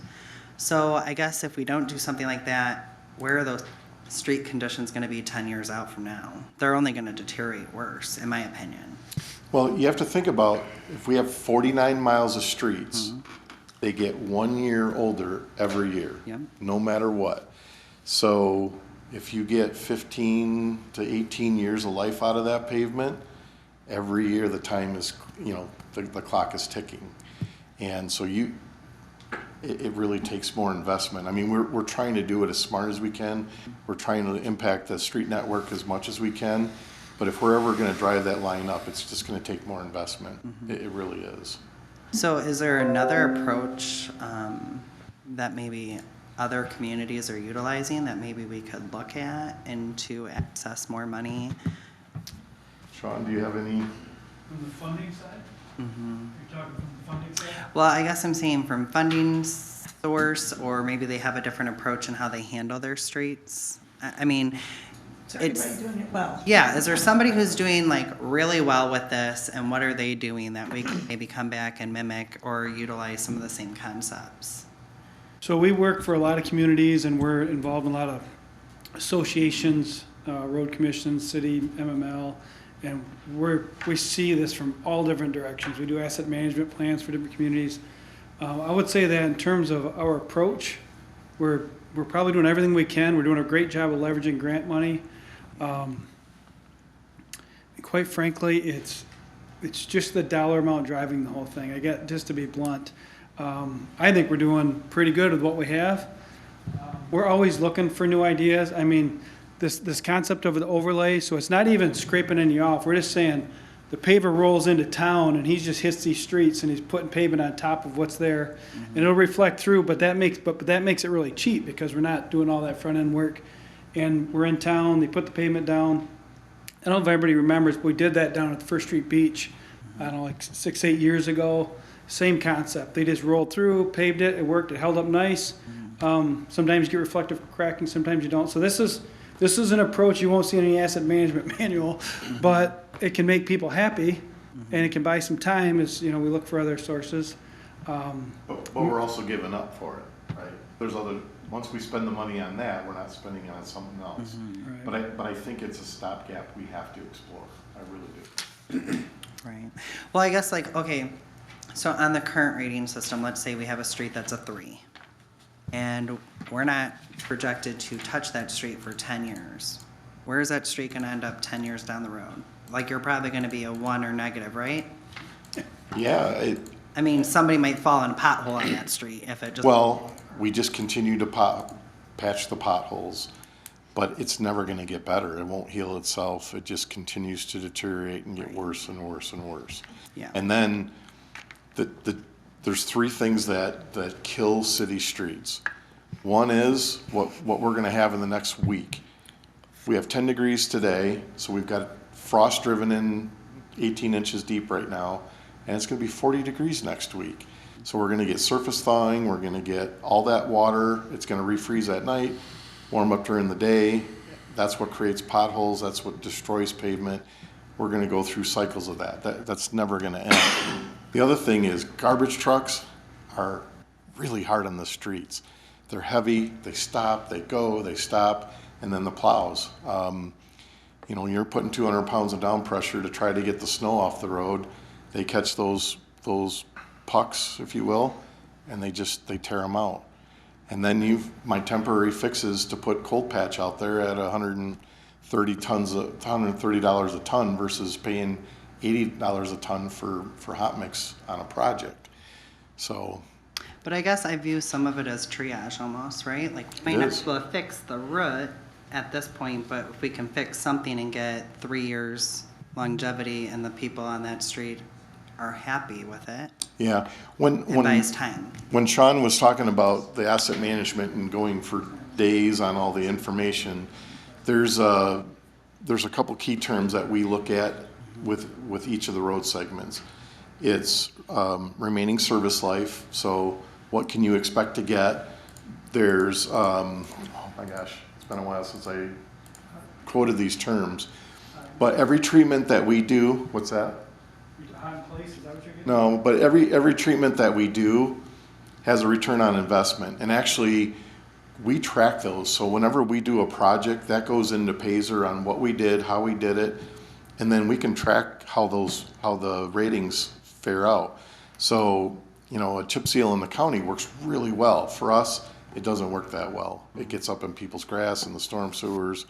So I guess if we don't do something like that, where are those street conditions gonna be 10 years out from now? They're only gonna deteriorate worse, in my opinion. Well, you have to think about, if we have 49 miles of streets, they get 1 year older every year, Yep. no matter what. So if you get 15 to 18 years of life out of that pavement, every year the time is, the clock is ticking. And so it really takes more investment. I mean, we're trying to do it as smart as we can. We're trying to impact the street network as much as we can. But if we're ever gonna drive that line up, it's just gonna take more investment. It really is. So is there another approach that maybe other communities are utilizing that maybe we could look at and to access more money? Sean, do you have any? From the funding side? You're talking from the funding side? Well, I guess I'm saying from funding source, or maybe they have a different approach in how they handle their streets. I mean, Is everybody doing it well? yeah, is there somebody who's doing like really well with this, and what are they doing that we can maybe come back and mimic or utilize some of the same concepts? So we work for a lot of communities and we're involved in a lot of associations, road commissions, city, MML, and we see this from all different directions. We do asset management plans for different communities. I would say that in terms of our approach, we're probably doing everything we can. We're doing a great job of leveraging grant money. Quite frankly, it's just the dollar amount driving the whole thing. I get, just to be blunt, I think we're doing pretty good with what we have. We're always looking for new ideas. I mean, this concept of the overlay, so it's not even scraping any off. We're just saying the paver rolls into town and he just hits these streets and he's putting pavement on top of what's there, and it'll reflect through. But that makes it really cheap because we're not doing all that front end work, and we're in town. They put the pavement down. I don't know if everybody remembers, but we did that down at the First Street Beach, I don't know, like 6-8 years ago. Same concept. They just rolled through, paved it. It worked. It held up nice. Sometimes you get reflective cracking, sometimes you don't. So this is an approach you won't see in any asset management manual, but it can make people happy, and it can buy some time as we look for other sources. But we're also giving up for it, right? There's once we spend the money on that, we're not spending it on something else. Right. But I think it's a stopgap we have to explore. I really do. Right. Well, I guess okay, so on the current rating system, let's say we have a street that's a 3, and we're not projected to touch that street for 10 years. Where is that street gonna end up 10 years down the road? Like, you're probably gonna be a 1 or negative, right? Yeah. I mean, somebody might fall in a pothole on that street if it just. Well, we just continue to patch the potholes, but it's never gonna get better. It won't heal itself. It just continues to deteriorate and get worse and worse and worse. Yeah. And then there's 3 things that kill city streets. One is what we're gonna have in the next week. We have 10 degrees today, so we've got frost driven in 18 inches deep right now, and it's gonna be 40 degrees next week. So we're gonna get surface thawing, we're gonna get all that water, it's gonna refreeze at night, warm up during the day. That's what creates potholes, that's what destroys pavement. We're gonna go through cycles of that. That's never gonna end. The other thing is garbage trucks are really hard on the streets. They're heavy, they stop, they go, they stop, and then the plows. When you're putting 200 pounds of down pressure to try to get the snow off the road, they catch those pucks, if you will, and they tear them out. And then my temporary fix is to put cold patch out there at $130 a ton versus paying $80 a ton for hot mix on a project. So. But I guess I view some of it as triage almost, right? Like, we might not be able to fix the root at this point, but if we can fix something and get 3 years longevity and the people on that street are happy with it Yeah, and buys time. when Sean was talking about the asset management and going for days on all the information, there's a couple key terms that we look at with each of the road segments. It's remaining service life, so what can you expect to get? There's, oh my gosh, it's been a while since I quoted these terms, but every treatment that we do, what's that? On place, is that what you're getting? No, but every treatment that we do has a return on investment, and actually, we track those. So whenever we do a project, that goes into Payzer on what we did, how we did it, and then we can track how the ratings fare out. So, you know, a chip seal in the county works really well. For us, it doesn't work that well. It gets up in people's grass and the storm sewers,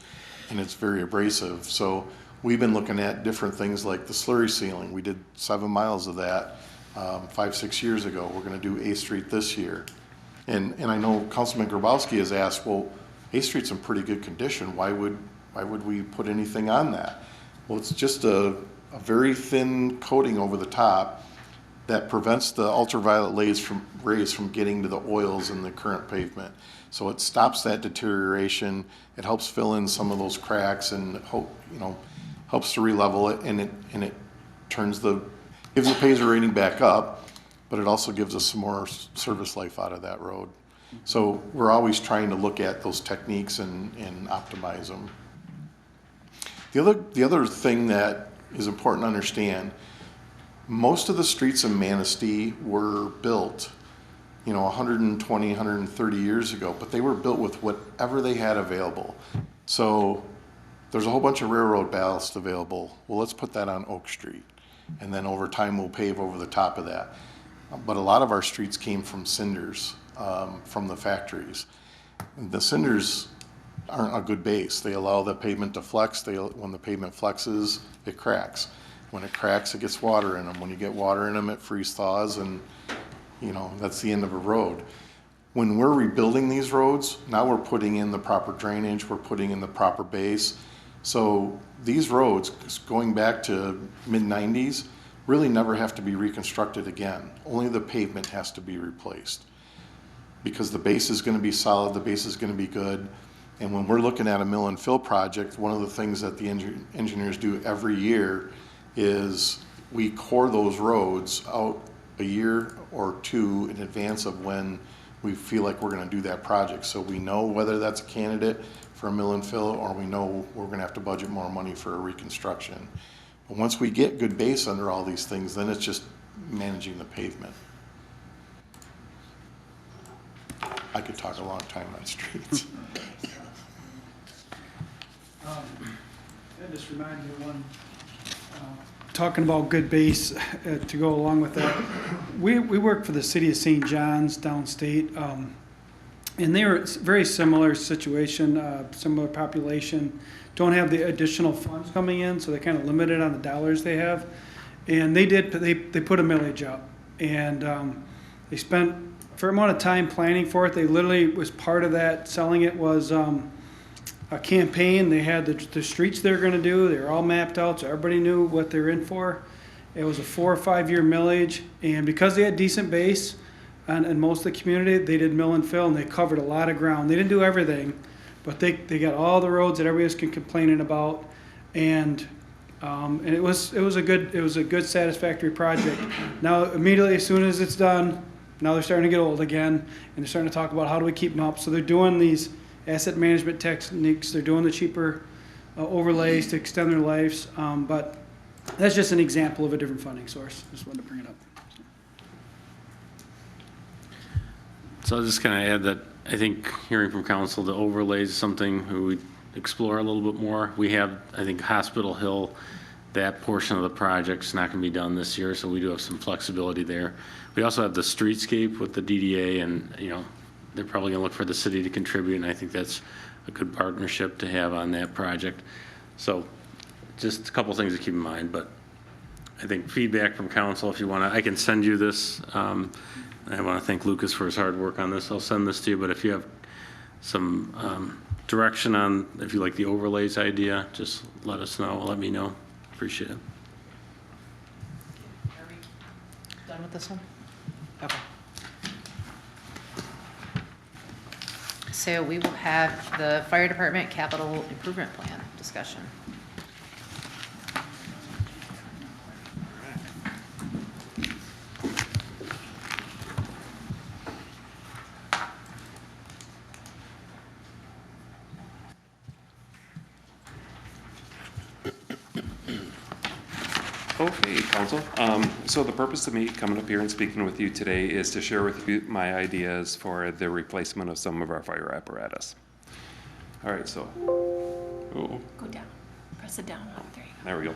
and it's very abrasive. So we've been looking at different things like the slurry sealing. We did 7 miles of that 5-6 years ago. We're gonna do A Street this year. And I know Councilman Grabowski has asked, well, A Street's in pretty good condition. Why would we put anything on that? Well, it's just a very thin coating over the top that prevents the ultraviolet rays from getting to the oils in the current pavement. So it stops that deterioration. It helps fill in some of those cracks and helps to re-level it, and it gives the Payzer rating back up, but it also gives us some more service life out of that road. So we're always trying to look at those techniques and optimize them. The other thing that is important to understand, most of the streets in Manistee were built, 120, 130 years ago, but they were built with whatever they had available. So there's a whole bunch of railroad ballast available. Well, let's put that on Oak Street. And then over time, we'll pave over the top of that. But a lot of our streets came from cinders from the factories. The cinders aren't a good base. They allow the pavement to flex. When the pavement flexes, it cracks. When it cracks, it gets water in them. When you get water in them, it freeze thaws, and that's the end of a road. When we're rebuilding these roads, now we're putting in the proper drainage, we're putting in the proper base. So these roads, going back to mid-90s, really never have to be reconstructed again. Only the pavement has to be replaced. Because the base is gonna be solid, the base is gonna be good. And when we're looking at a mill and fill project, one of the things that the engineers do every year is we core those roads out a year or two in advance of when we feel like we're gonna do that project. So we know whether that's a candidate for a mill and fill, or we know we're gonna have to budget more money for a reconstruction. But once we get good base under all these things, then it's just managing the pavement. I could talk a long time on streets. That just reminded me of one, talking about good base, to go along with that. We work for the city of St. John's downstate, and they were very similar situation, similar population, don't have the additional funds coming in, so they're kind of limited on the dollars they have. And they put a millage up, and they spent a fair amount of time planning for it. They literally was part of that, selling it was a campaign. They had the streets they're gonna do, they were all mapped out, so everybody knew what they're in for. It was a 4 or 5 year millage, and because they had decent base in most of the community, they did mill and fill, and they covered a lot of ground. They didn't do everything, but they got all the roads that everybody was complaining about, and it was a good satisfactory project. Now immediately as soon as it's done, now they're starting to get old again, and they're starting to talk about how do we keep them up. So they're doing these asset management techniques. They're doing the cheaper overlays to extend their lives, but that's just an example of a different funding source. Just wanted to bring it up. So I was just going to add that I think hearing from council, the overlay is something we would explore a little bit more. We have, I think, Hospital Hill, that portion of the project's not going to be done this year, so we do have some flexibility there. We also have the streetscape with the DDA, and they're probably going to look for the city to contribute, and I think that's a good partnership to have on that project. So just a couple things to keep in mind, but I think feedback from council, if you want to, I can send you this. I want to thank Lucas for his hard work on this. I'll send this to you, but if you have some direction on, if you like the overlays idea, just let us know, let me know. Appreciate it. Done with this one? Okay. So we will have the fire department capital improvement plan discussion. Okay, council. So the purpose of me coming up here and speaking with you today is to share with you my ideas for the replacement of some of our fire apparatus. All right, so, oh, Go down, press it down, oh, there you go. there we go.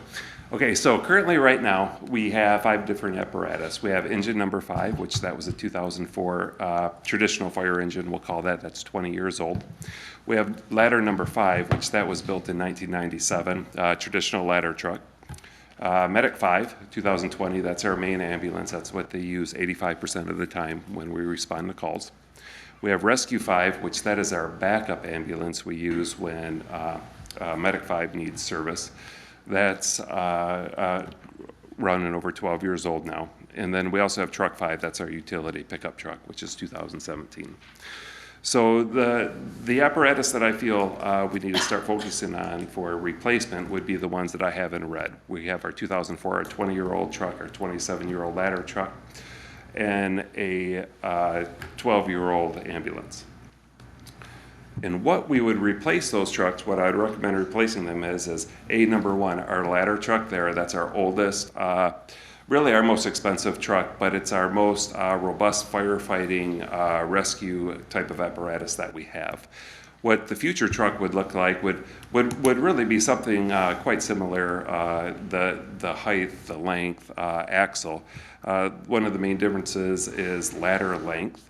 Okay, so currently right now, we have 5 different apparatus. We have engine number 5, which that was a 2004 traditional fire engine, we'll call that, that's 20 years old. We have ladder number 5, which that was built in 1997, traditional ladder truck. Medic 5, 2020, that's our main ambulance. That's what they use 85% of the time when we respond to calls. We have Rescue 5, which that is our backup ambulance we use when Medic 5 needs service. That's running over 12 years old now. And then we also have Truck 5, that's our utility pickup truck, which is 2017. So the apparatus that I feel we need to start focusing on for replacement would be the ones that I have in red. We have our 2004, our 20-year-old truck, our 27-year-old ladder truck, and a 12-year-old ambulance. And what we would replace those trucks, what I'd recommend replacing them is number 1, our ladder truck there. That's our oldest, really our most expensive truck, but it's our most robust firefighting rescue type of apparatus that we have. What the future truck would look like would really be something quite similar, the height, the length, axle. One of the main differences is ladder length.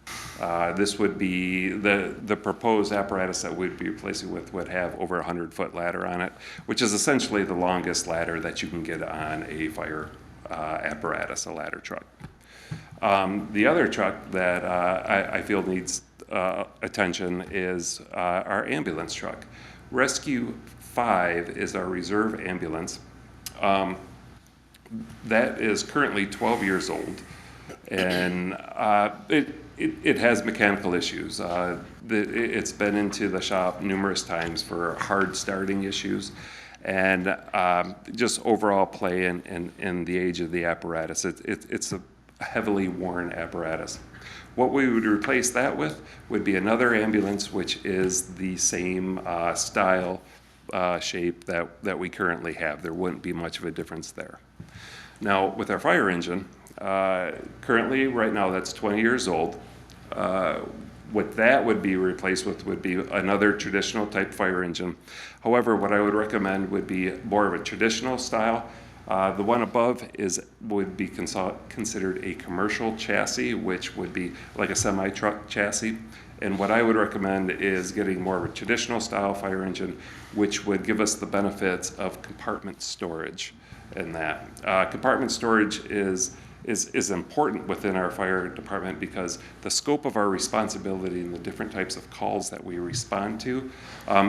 This would be the proposed apparatus that we'd be replacing with would have over 100-foot ladder on it, which is essentially the longest ladder that you can get on a fire apparatus, a ladder truck. The other truck that I feel needs attention is our ambulance truck. Rescue 5 is our reserve ambulance. That is currently 12 years old, and it has mechanical issues. It's been into the shop numerous times for hard starting issues, and just overall play in the age of the apparatus. It's a heavily worn apparatus. What we would replace that with would be another ambulance, which is the same style, shape that we currently have. There wouldn't be much of a difference there. Now, with our fire engine, currently, right now, that's 20 years old. What that would be replaced with would be another traditional type fire engine. However, what I would recommend would be more of a traditional style. The one above would be considered a commercial chassis, which would be like a semi-truck chassis. And what I would recommend is getting more of a traditional style fire engine, which would give us the benefits of compartment storage in that. Compartment storage is important within our fire department because the scope of our responsibility and the different types of calls that we respond to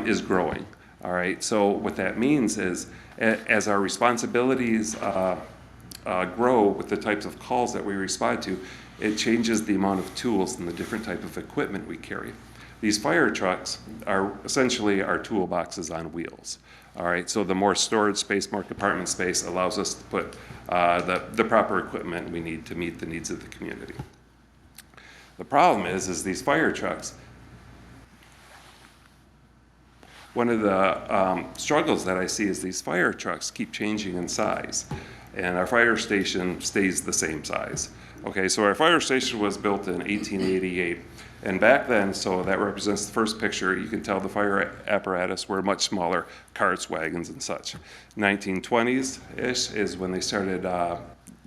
is growing. All right, so what that means is as our responsibilities grow with the types of calls that we respond to, it changes the amount of tools and the different type of equipment we carry. These fire trucks are essentially our toolboxes on wheels. All right, so the more storage space, more compartment space allows us to put the proper equipment we need to meet the needs of the community. The problem is these fire trucks, one of the struggles that I see is these fire trucks keep changing in size, and our fire station stays the same size. Okay, so our fire station was built in 1888, and back then, so that represents the first picture, you can tell the fire apparatus were much smaller, carts, wagons, and such. 1920s-ish is when they started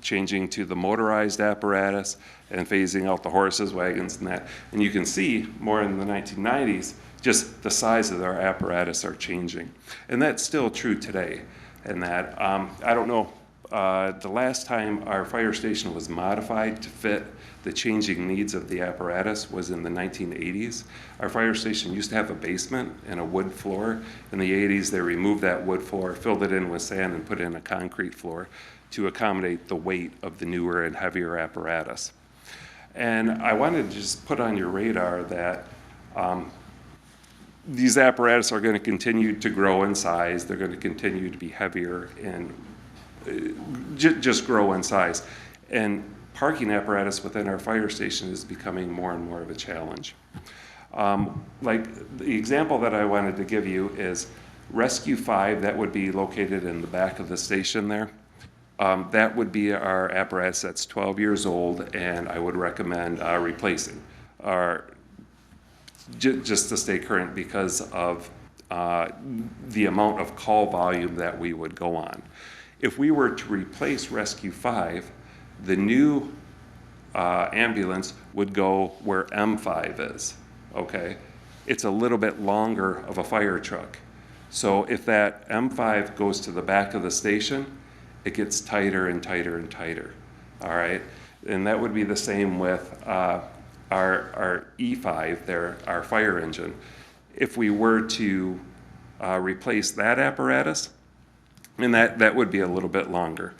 changing to the motorized apparatus and phasing out the horses, wagons, and that. And you can see more in the 1990s, just the size of our apparatus are changing. And that's still true today. And that, I don't know, the last time our fire station was modified to fit the changing needs of the apparatus was in the 1980s. Our fire station used to have a basement and a wood floor. In the 80s, they removed that wood floor, filled it in with sand, and put in a concrete floor. to accommodate the weight of the newer and heavier apparatus. And I wanted to just put on your radar that these apparatus are going to continue to grow in size. They're going to continue to be heavier and just grow in size. And parking apparatus within our fire station is becoming more and more of a challenge. Like the example that I wanted to give you is Rescue 5, that would be located in the back of the station there. That would be our apparatus that's 12 years old, and I would recommend replacing, just to stay current because of the amount of call volume that we would go on. If we were to replace Rescue 5, the new ambulance would go where M5 is, okay? It's a little bit longer of a fire truck. So if that M5 goes to the back of the station, it gets tighter and tighter and tighter, all right? And that would be the same with our E5 there, our fire engine. If we were to replace that apparatus, and that would be a little bit longer.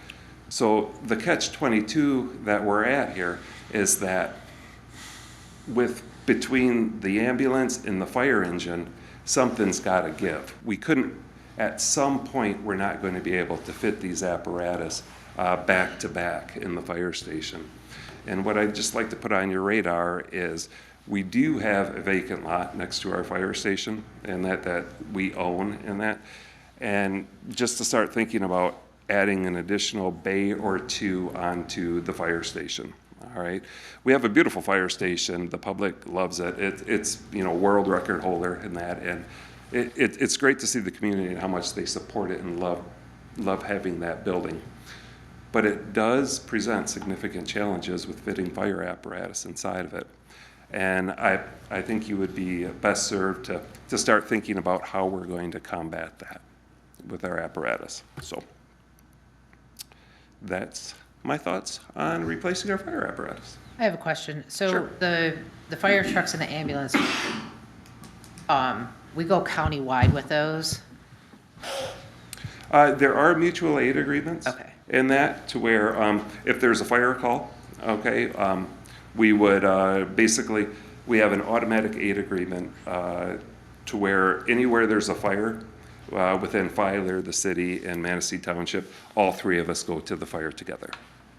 So the catch-22 that we're at here is that between the ambulance and the fire engine, something's got to give. We couldn't, at some point, we're not going to be able to fit these apparatus back to back in the fire station. And what I'd just like to put on your radar is we do have a vacant lot next to our fire station, and that we own in that. And just to start thinking about adding an additional bay or two onto the fire station. All right, we have a beautiful fire station. The public loves it. It's world record holder in that, and it's great to see the community and how much they support it and love having that building. But it does present significant challenges with fitting fire apparatus inside of it, and I think you would be best served to start thinking about how we're going to combat that with our apparatus. So that's my thoughts on replacing our fire apparatus. I have a question. So Sure. the fire trucks and the ambulance, we go countywide with those? There are mutual aid agreements in that to where if there's a fire call, okay, we would basically, we have an automatic aid agreement to where anywhere there's a fire within Filer, the city, and Manistee Township, all three of us go to the fire together.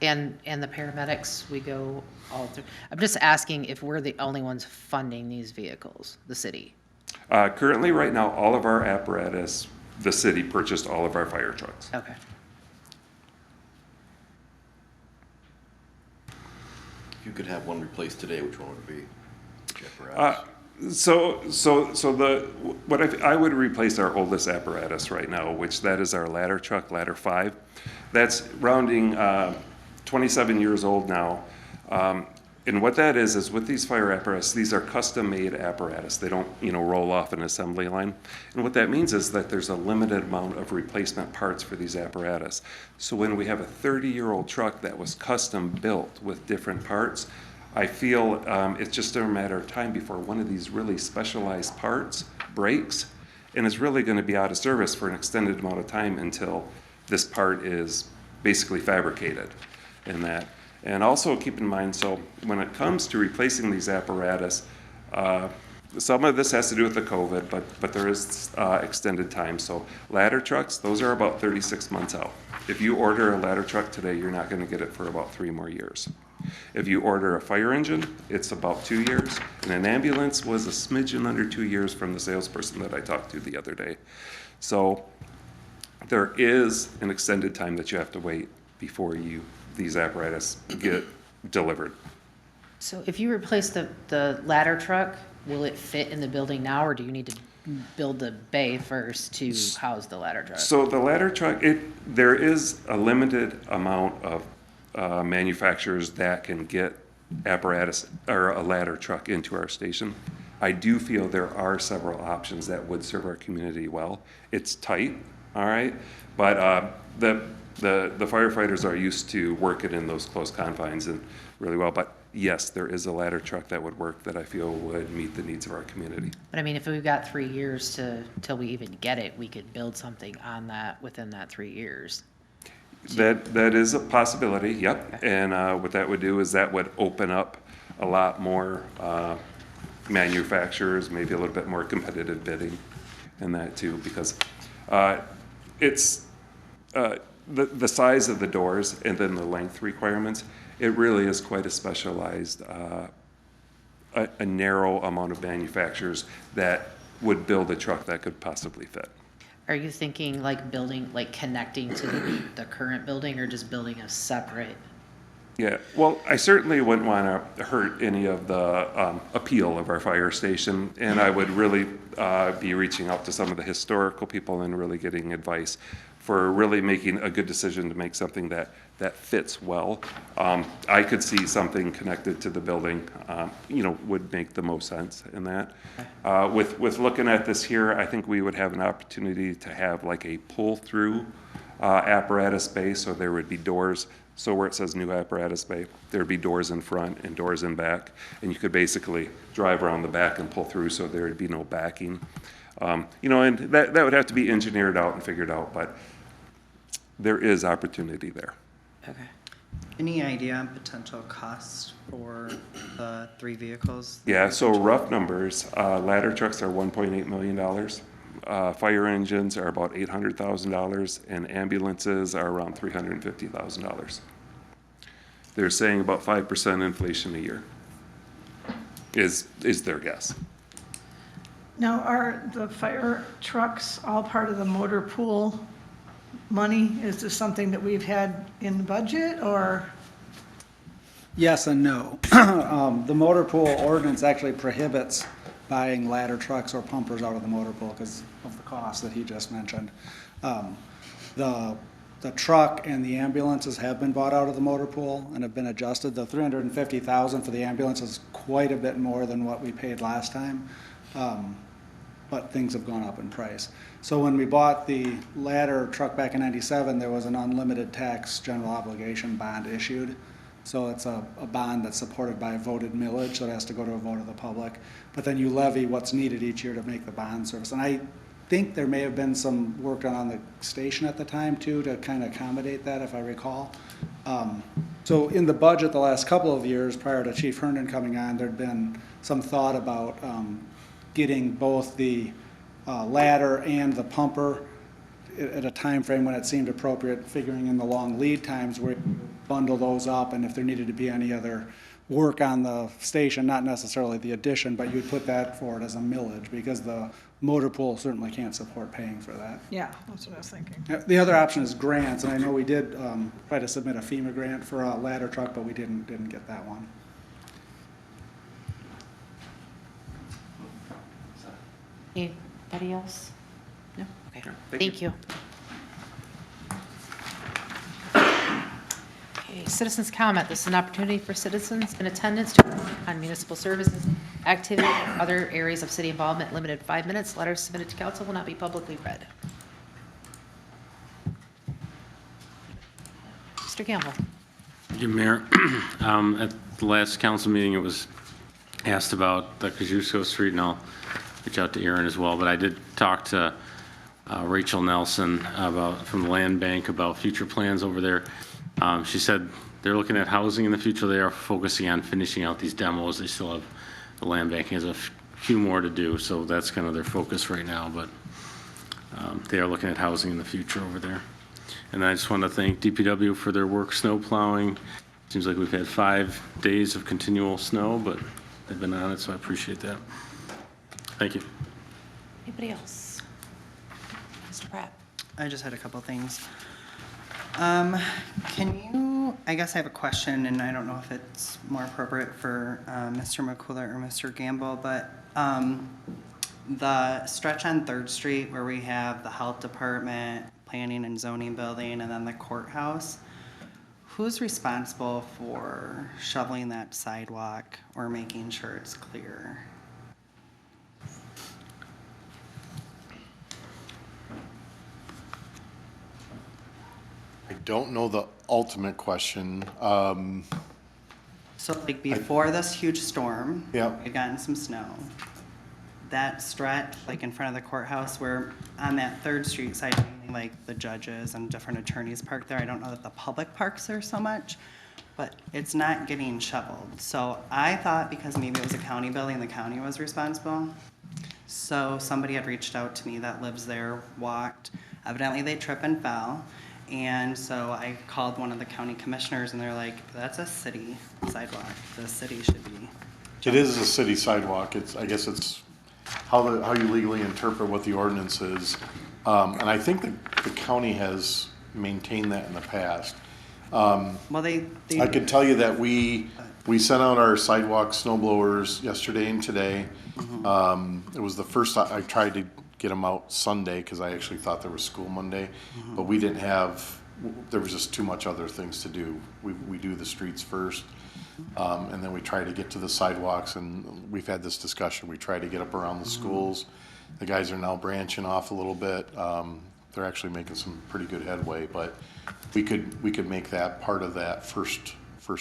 And the paramedics, we go all through. I'm just asking if we're the only ones funding these vehicles, the city. Currently, right now, all of our apparatus, the city purchased all of our fire trucks. Okay. If you could have one replaced today, which one would it be? Which apparatus? I would replace our oldest apparatus right now, which that is our ladder truck, Ladder 5. That's rounding 27 years old now. And what that is with these fire apparatus, these are custom-made apparatus. They don't, roll off an assembly line. And what that means is that there's a limited amount of replacement parts for these apparatus. So when we have a 30-year-old truck that was custom built with different parts, I feel it's just a matter of time before one of these really specialized parts breaks and is really going to be out of service for an extended amount of time until this part is basically fabricated in that. And also keep in mind, so when it comes to replacing these apparatus, some of this has to do with the COVID, but there is extended time. So ladder trucks, those are about 36 months out. If you order a ladder truck today, you're not going to get it for about 3 more years. If you order a fire engine, it's about 2 years. And an ambulance was a smidgen under 2 years from the salesperson that I talked to the other day. So there is an extended time that you have to wait before these apparatus get delivered. So if you replace the ladder truck, will it fit in the building now, or do you need to build the bay first to house the ladder truck? So the ladder truck, there is a limited amount of manufacturers that can get apparatus or a ladder truck into our station. I do feel there are several options that would serve our community well. It's tight, all right, but the firefighters are used to working in those close confines and really well. But yes, there is a ladder truck that would work that I feel would meet the needs of our community. But I mean, if we've got 3 years till we even get it, we could build something on that within that 3 years. That is a possibility, yep. And what that would do is that would open up a lot more manufacturers, maybe a little bit more competitive bidding and that too, because it's the size of the doors and then the length requirements, it really is quite a specialized, a narrow amount of manufacturers that would build a truck that could possibly fit. Are you thinking like building, like connecting to the current building, or just building a separate? Yeah, well, I certainly wouldn't want to hurt any of the appeal of our fire station, and I would really be reaching out to some of the historical people and really getting advice for really making a good decision to make something that fits well. I could see something connected to the building, would make the most sense in that. With looking at this here, I think we would have an opportunity to have like a pull-through apparatus bay, so there would be doors. So where it says new apparatus bay, there'd be doors in front and doors in back, and you could basically drive around the back and pull through, so there'd be no backing. And that would have to be engineered out and figured out, but there is opportunity there. Okay. Any idea on potential cost for the 3 vehicles? Yeah, so rough numbers, ladder trucks are $1.8 million. Fire engines are about $800,000, and ambulances are around $350,000. They're saying about 5% inflation a year is their guess. Now, are the fire trucks all part of the motor pool money? Is this something that we've had in the budget, or? Yes and no. The motor pool ordinance actually prohibits buying ladder trucks or pumpers out of the motor pool because of the cost that he just mentioned. The truck and the ambulances have been bought out of the motor pool and have been adjusted. The $350,000 for the ambulance is quite a bit more than what we paid last time, but things have gone up in price. So when we bought the ladder truck back in '97, there was an unlimited tax general obligation bond issued. So it's a bond that's supported by a voted millage, so it has to go to a vote of the public. But then you levy what's needed each year to make the bond service. And I think there may have been some work done on the station at the time too to kind of accommodate that, if I recall. So in the budget the last couple of years prior to Chief Herndon coming on, there'd been some thought about getting both the ladder and the pumper at a time frame when it seemed appropriate, figuring in the long lead times where you bundle those up, and if there needed to be any other work on the station, not necessarily the addition, but you'd put that forward as a millage, because the motor pool certainly can't support paying for that. Yeah, that's what I was thinking. The other option is grants, and I know we did try to submit a FEMA grant for a ladder truck, but we didn't get that one. Anybody else? No? Okay, thank you. Okay, citizens' comment. This is an opportunity for citizens in attendance to comment on municipal services, activity, and other areas of city involvement. Limited 5 minutes. Letters submitted to council will not be publicly read. Mr. Gamble. Thank you, Mayor. At the last council meeting, it was asked about the Kosciuszko Street, and I'll reach out to Aaron as well, but I did talk to Rachel Nelson from the land bank about future plans over there. She said they're looking at housing in the future. They are focusing on finishing out these demos. They still have, the land bank has a few more to do, so that's kind of their focus right now, but they are looking at housing in the future over there. And I just want to thank DPW for their work snow plowing. Seems like we've had 5 days of continual snow, but they've been on it, so I appreciate that. Thank you. Anybody else? Mr. Pratt. I just had a couple things. Can you, I guess I have a question, and I don't know if it's more appropriate for Mr. McCuller or Mr. Gamble, but the stretch on 3rd Street where we have the health department, planning and zoning building, and then the courthouse, who's responsible for shoveling that sidewalk or making sure it's clear? I don't know the ultimate question. So like before this huge storm, Yeah. we had gotten some snow. that stretch, like in front of the courthouse, where on that Third Street side, like the judges and different attorneys park there. I don't know that the public parks there so much, but it's not getting shoveled. So I thought because maybe it was a county building, the county was responsible. So somebody had reached out to me that lives there, walked. Evidently they trip and fell. And so I called one of the county commissioners and they're like, that's a city sidewalk. The city should be. It is a city sidewalk. I guess it's how you legally interpret what the ordinance is. And I think the county has maintained that in the past. Well, I can tell you that we sent out our sidewalk snow blowers yesterday and today. It was the first, I tried to get them out Sunday because I actually thought there was school Monday, but we didn't have, there was just too much other things to do. We do the streets first, and then we try to get to the sidewalks, and we've had this discussion. We try to get up around the schools. The guys are now branching off a little bit. They're actually making some pretty good headway, but we could make that part of that first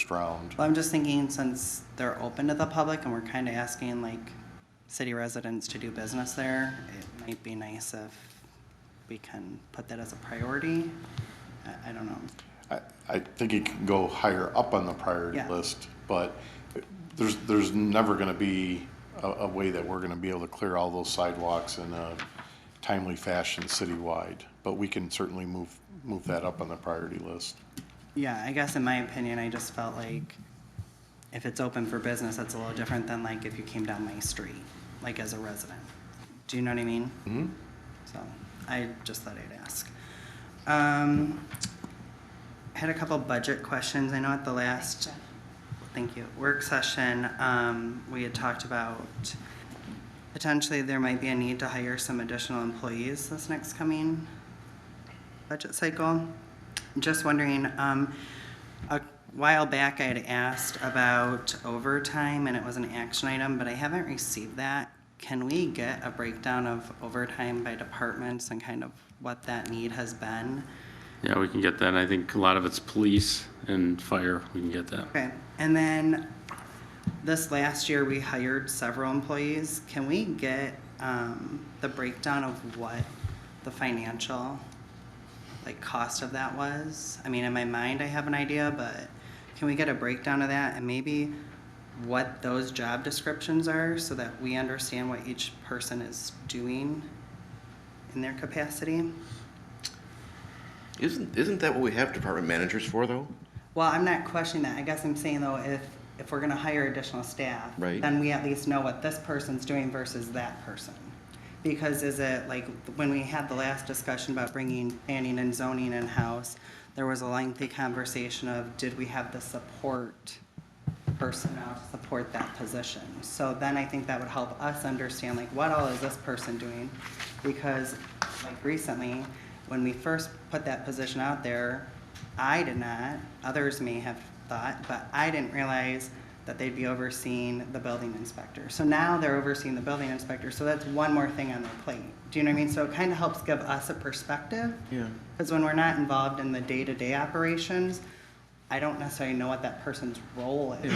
round. Well, I'm just thinking since they're open to the public and we're kind of asking like city residents to do business there, it might be nice if we can put that as a priority. I don't know. I think it can go higher up on the priority list, but there's never gonna be a way that we're gonna be able to clear all those sidewalks in a timely fashion citywide, but we can certainly move that up on the priority list. Yeah, I guess in my opinion, I just felt like if it's open for business, that's a little different than like if you came down my street, like as a resident. Do you know what I mean? Mm-hmm. So I just thought I'd ask. I had a couple budget questions. I know at the last, thank you, work session, we had talked about potentially there might be a need to hire some additional employees this next coming budget cycle. Just wondering, a while back I had asked about overtime and it was an action item, but I haven't received that. Can we get a breakdown of overtime by departments and kind of what that need has been? Yeah, we can get that. I think a lot of it's police and fire. We can get that. Okay, and then this last year we hired several employees. Can we get the breakdown of what the financial cost of that was? I mean, in my mind I have an idea, but can we get a breakdown of that and maybe what those job descriptions are so that we understand what each person is doing in their capacity? Isn't that what we have department managers for, though? Well, I'm not questioning that. I guess I'm saying, though, if we're gonna hire additional staff, Right. then we at least know what this person's doing versus that person. Because is it, like, when we had the last discussion about bringing planning and zoning in-house, there was a lengthy conversation of, did we have the support personnel to support that position? So then I think that would help us understand, like, what all is this person doing? Because, like, recently, when we first put that position out there, I did not, others may have thought, but I didn't realize that they'd be overseeing the building inspector. So now they're overseeing the building inspector, so that's one more thing on their plate. Do you know what I mean? So it kind of helps give us a perspective. Yeah. Because when we're not involved in the day-to-day operations, I don't necessarily know what that person's role is.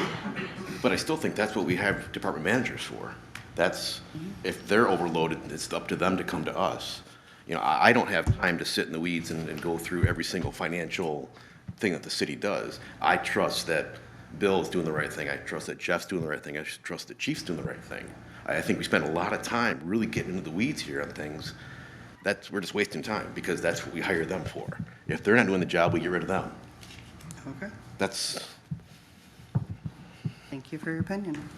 But I still think that's what we have department managers for. That's, if they're overloaded, it's up to them to come to us. You know, I don't have time to sit in the weeds and go through every single financial thing that the city does. I trust that Bill's doing the right thing. I trust that Jeff's doing the right thing. I trust that Chief's doing the right thing. I think we spend a lot of time really getting into the weeds here on things. We're just wasting time because that's what we hire them for. If they're not doing the job, we get rid of them. Okay. That's. Thank you for your opinion.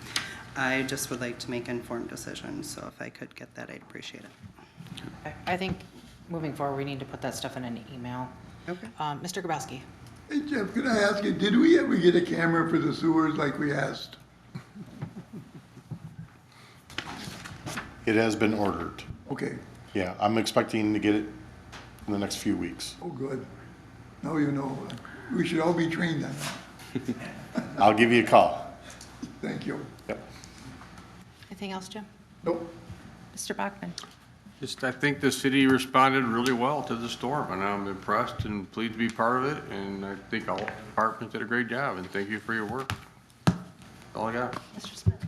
I just would like to make informed decisions, so if I could get that, I'd appreciate it. I think moving forward, we need to put that stuff in an email. Okay. Mr. Grabowski. Hey Jeff, can I ask you, did we ever get a camera for the sewers like we asked? It has been ordered. Okay. Yeah, I'm expecting to get it in the next few weeks. Oh, good. Now you know. We should all be trained on that. I'll give you a call. Thank you. Yep. Anything else, Jim? Nope. Mr. Bachman? I think the city responded really well to the storm, and I'm impressed and pleased to be part of it, and I think all departments did a great job, and thank you for your work. That's all I got. Mr. Smith?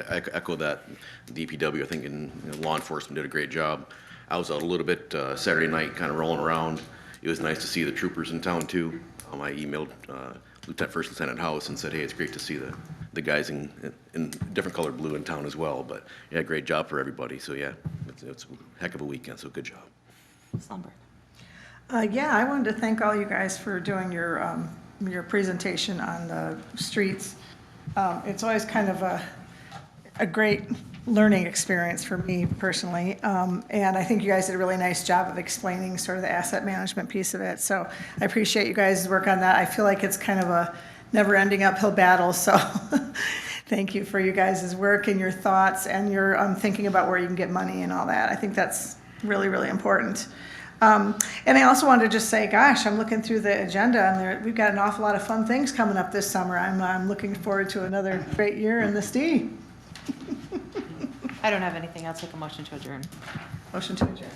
I echo that. DPW, I think, and law enforcement did a great job. I was out a little bit Saturday night, kind of rolling around. It was nice to see the troopers in town too. I emailed First Lieutenant House and said, hey, it's great to see the guys in different colored blue in town as well. But yeah, great job for everybody. So yeah, it's a heck of a weekend, so good job. Slumber. Yeah, I wanted to thank all you guys for doing your presentation on the streets. It's always kind of a great learning experience for me personally. And I think you guys did a really nice job of explaining sort of the asset management piece of it. So I appreciate you guys' work on that. I feel like it's kind of a never-ending uphill battle. So thank you for you guys' work and your thoughts and your thinking about where you can get money and all that. I think that's really, really important. And I also wanted to just say, gosh, I'm looking through the agenda and we've got an awful lot of fun things coming up this summer. I'm looking forward to another great year in the STE. I don't have anything. I'll take a motion to adjourn. Motion to adjourn.